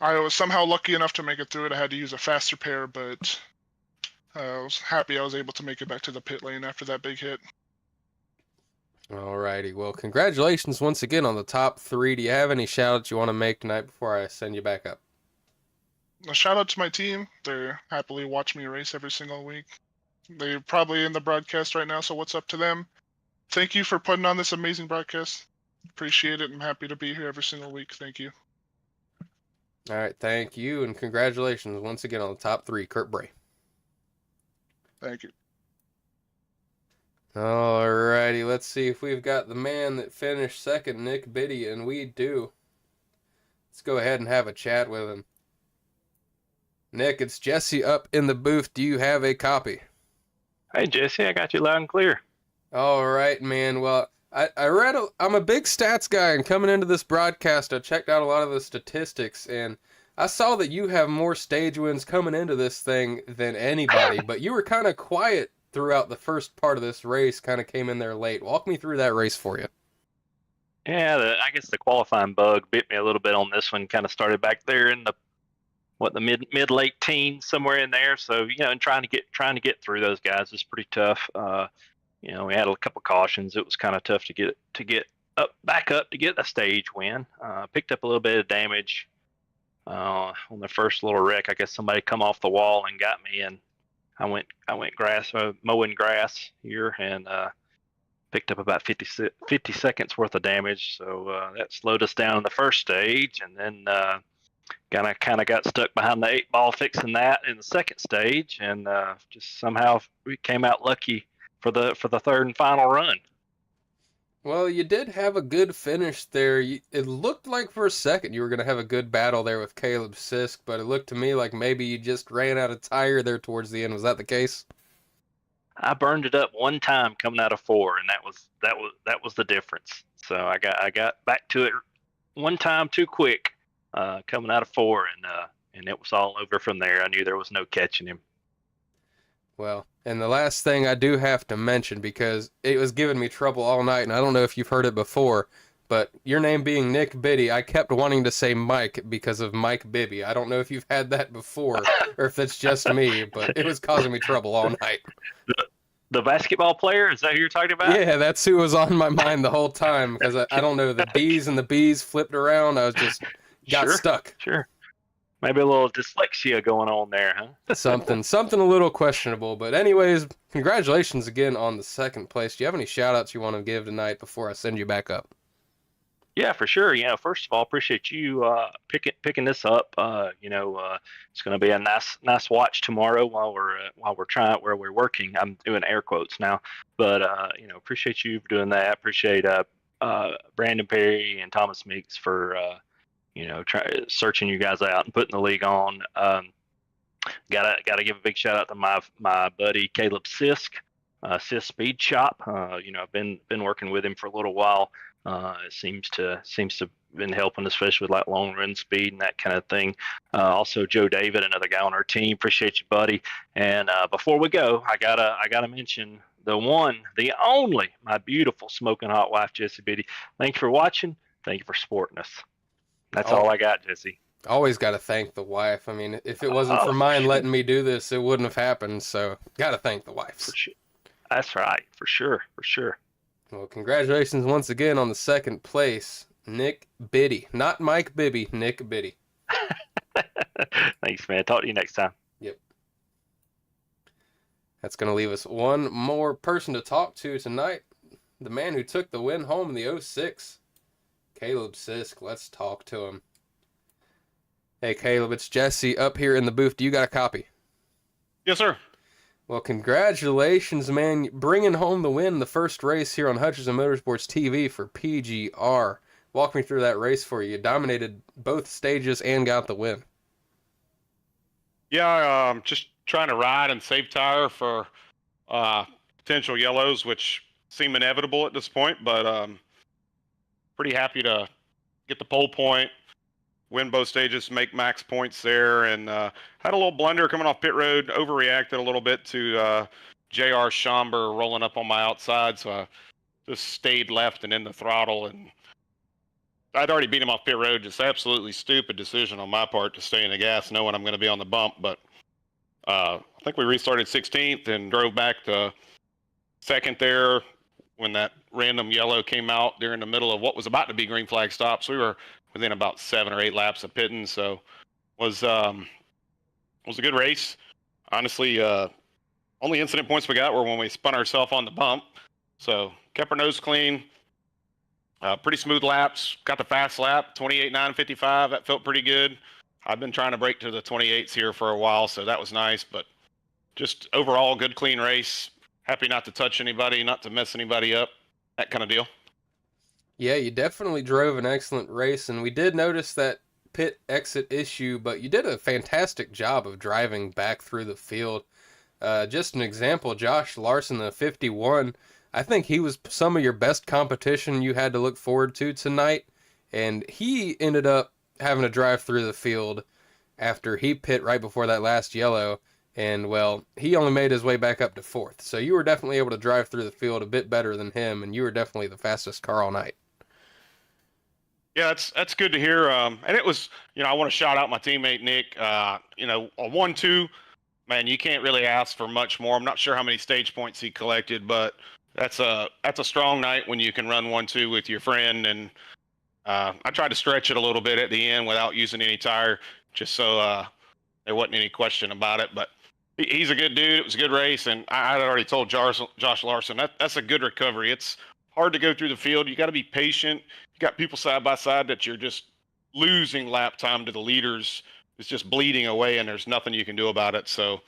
I was somehow lucky enough to make it through it. I had to use a fast repair, but I was happy I was able to make it back to the pit lane after that big hit. Alrighty, well, congratulations once again on the top 3. Do you have any shout-outs you want to make tonight before I send you back up? A shout out to my team. They happily watch me race every single week. They're probably in the broadcast right now, so what's up to them? Thank you for putting on this amazing broadcast. Appreciate it. I'm happy to be here every single week. Thank you. All right, thank you, and congratulations once again on the top 3, Kurt Bray. Thank you. Alrighty, let's see if we've got the man that finished second, Nick Biddy, and we do. Let's go ahead and have a chat with him. Nick, it's Jesse up in the booth. Do you have a copy? Hey, Jesse, I got you loud and clear. All right, man. Well, I'm a big stats guy, and coming into this broadcast, I checked out a lot of the statistics, and I saw that you have more stage wins coming into this thing than anybody, but you were kind of quiet throughout the first part of this race, kind of came in there late. Walk me through that race for you. Yeah, I guess the qualifying bug bit me a little bit on this one. Kind of started back there in the mid late teens, somewhere in there. So and trying to get through those guys was pretty tough. We had a couple cautions. It was kind of tough to get back up to get a stage win. Picked up a little bit of damage on the first little wreck. I guess somebody come off the wall and got me, and I went mowing grass here, and picked up about 50 seconds worth of damage. So that slowed us down in the first stage, and then kind of got stuck behind the 8-ball fixing that in the second stage, and just somehow we came out lucky for the third and final run. Well, you did have a good finish there. It looked like for a second you were going to have a good battle there with Caleb Sisk, but it looked to me like maybe you just ran out of tire there towards the end. Was that the case? I burned it up one time coming out of 4, and that was the difference. So I got back to it one time too quick coming out of 4, and it was all over from there. I knew there was no catching him. Well, and the last thing I do have to mention, because it was giving me trouble all night, and I don't know if you've heard it before, but your name being Nick Biddy, I kept wanting to say Mike because of Mike Bibby. I don't know if you've had that before, or if that's just me, but it was causing me trouble all night. The basketball player? Is that who you're talking about? Yeah, that's who was on my mind the whole time, because I don't know, the B's and the B's flipped around. I was just got stuck. Sure. Maybe a little dyslexia going on there, huh? Something a little questionable. But anyways, congratulations again on the second place. Do you have any shout-outs you want to give tonight before I send you back up? Yeah, for sure. First of all, appreciate you picking this up. It's going to be a nice watch tomorrow while we're working. I'm doing air quotes now, but appreciate you for doing that. Appreciate Brandon Perry and Thomas Meeks for searching you guys out and putting the league on. Gotta give a big shout out to my buddy Caleb Sisk. Assist Speed Shop. I've been working with him for a little while. It seems to been helping, especially with like long run speed and that kind of thing. Also, Joe David, another guy on our team. Appreciate you, buddy. And before we go, I gotta mention the one, the only, my beautiful smoking hot wife, Jessie Biddy. Thank you for watching. Thank you for supporting us. That's all I got, Jesse. Always got to thank the wife. I mean, if it wasn't for mine letting me do this, it wouldn't have happened. So, got to thank the wives. For sure. That's right. For sure. Well, congratulations once again on the second place, Nick Biddy. Not Mike Bibby, Nick Biddy. Thanks, man. Talk to you next time. Yep. That's going to leave us one more person to talk to tonight. The man who took the win home in the 06, Caleb Sisk. Let's talk to him. Hey, Caleb, it's Jesse up here in the booth. Do you got a copy? Yes, sir. Well, congratulations, man. Bringing home the win, the first race here on Hutchinson Motorsports TV for PGR. Walk me through that race for you. You dominated both stages and got the win. Yeah, just trying to ride and save tire for potential yellows, which seem inevitable at this point, but pretty happy to get the pole point, win both stages, make max points there, and had a little blunder coming off pit road, overreacted a little bit to JR Schomburg rolling up on my outside, so I just stayed left and in the throttle, and I'd already beat him off pit road. Just absolutely stupid decision on my part to stay in the gas knowing I'm going to be on the bump, but I think we restarted 16th and drove back to second there when that random yellow came out during the middle of what was about to be green flag stops. We were within about 7 or 8 laps of pitting, so was a good race. Honestly, only incident points we got were when we spun ourselves on the bump, so kept our nose clean. Pretty smooth laps. Got the fast lap, 28.955. That felt pretty good. I've been trying to break to the 28s here for a while, so that was nice. But just overall, good, clean race. Happy not to touch anybody, not to mess anybody up, that kind of deal. Yeah, you definitely drove an excellent race, and we did notice that pit exit issue, but you did a fantastic job of driving back through the field. Just an example, Josh Larson, the 51, I think he was some of your best competition you had to look forward to tonight, and he ended up having to drive through the field after he pit right before that last yellow, and, well, he only made his way back up to 4th, so you were definitely able to drive through the field a bit better than him, and you were definitely the fastest car all night. Yeah, that's good to hear. And it was, I want to shout out my teammate Nick. A 1-2, man, you can't really ask for much more. I'm not sure how many stage points he collected, but that's a strong night when you can run 1-2 with your friend. And I tried to stretch it a little bit at the end without using any tire, just so there wasn't any question about it. But he's a good dude. It was a good race, and I had already told Josh Larson that's a good recovery. It's hard to go through the field. You got to be patient. You got people side by side that you're just losing lap time to the leaders. It's just bleeding away, and there's nothing you can do about it. So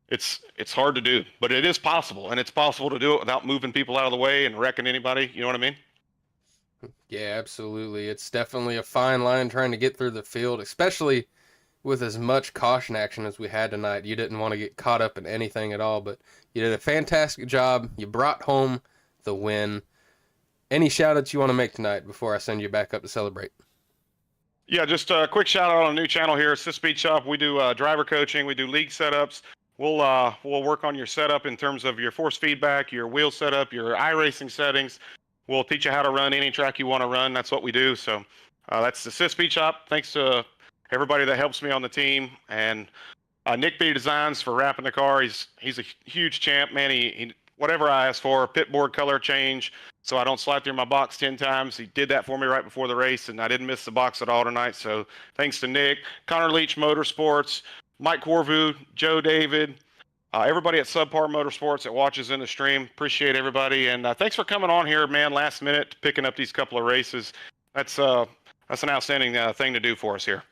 it's hard to do, but it is possible, and it's possible to do it without moving people out of the way and wrecking anybody. You know what I mean? Yeah, absolutely. It's definitely a fine line trying to get through the field, especially with as much caution action as we had tonight. You didn't want to get caught up in anything at all, but you did a fantastic job. You brought home the win. Any shout-outs you want to make tonight before I send you back up to celebrate? Yeah, just a quick shout-out on a new channel here, Assist Speed Shop. We do driver coaching. We do league setups. We'll work on your setup in terms of your force feedback, your wheel setup, your iRacing settings. We'll teach you how to run any track you want to run. That's what we do. So that's Assist Speed Shop. Thanks to everybody that helps me on the team. And Nick B Designs for wrapping the car. He's a huge champ, man. He whatever I ask for, pit board color change, so I don't slide through my box 10 times. He did that for me right before the race, and I didn't miss the box at all tonight. So thanks to Nick, Connor Leach Motorsports, Mike Corvu, Joe David, everybody at Subpar Motorsports that watches in the stream. Appreciate everybody, and thanks for coming on here, man, last minute, picking up these couple of races. That's an outstanding thing to do for us here.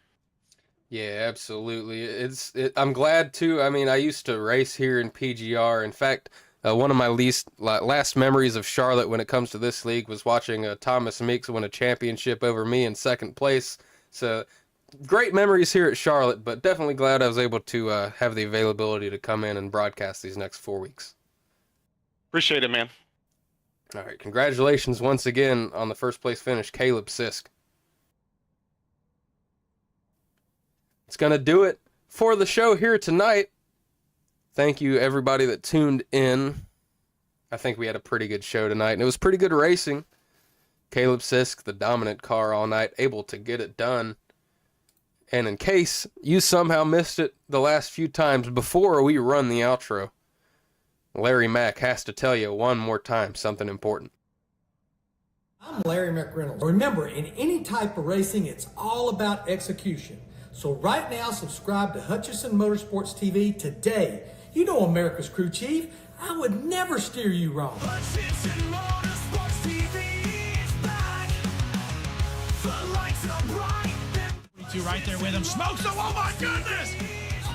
Yeah, absolutely. I'm glad too. I mean, I used to race here in PGR. In fact, one of my last memories of Charlotte when it comes to this league was watching Thomas Meeks win a championship over me in second place. So great memories here at Charlotte, but definitely glad I was able to have the availability to come in and broadcast these next 4 weeks. Appreciate it, man. All right, congratulations once again on the first place finish, Caleb Sisk. It's going to do it for the show here tonight. Thank you, everybody that tuned in. I think we had a pretty good show tonight, and it was pretty good racing. Caleb Sisk, the dominant car all night, able to get it done. And in case you somehow missed it the last few times before we run the outro, Larry Mack has to tell you one more time something important. I'm Larry McReynolds. Remember, in any type of racing, it's all about execution. So right now, subscribe to Hutchison Motorsports TV today. You know America's crew chief. I would never steer you wrong. Hutchison Motorsports TV is back. The lights are bright. 22 right there with him. Smokes him. Oh my goodness!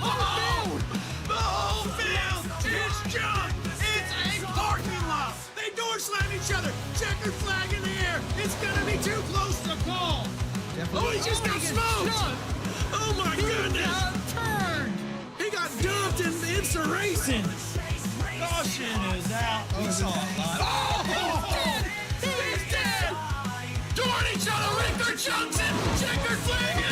Oh! The whole field is junk. It's a parking lot. They door slam each other. Checkered flag in the air. It's gonna be too close to call. Oh, he just got smoked. Oh my goodness! Turned. He got dumped in racing. Caution is out. Oh, he's dead. He's dead. Doing each other with their chunks and checkered flag.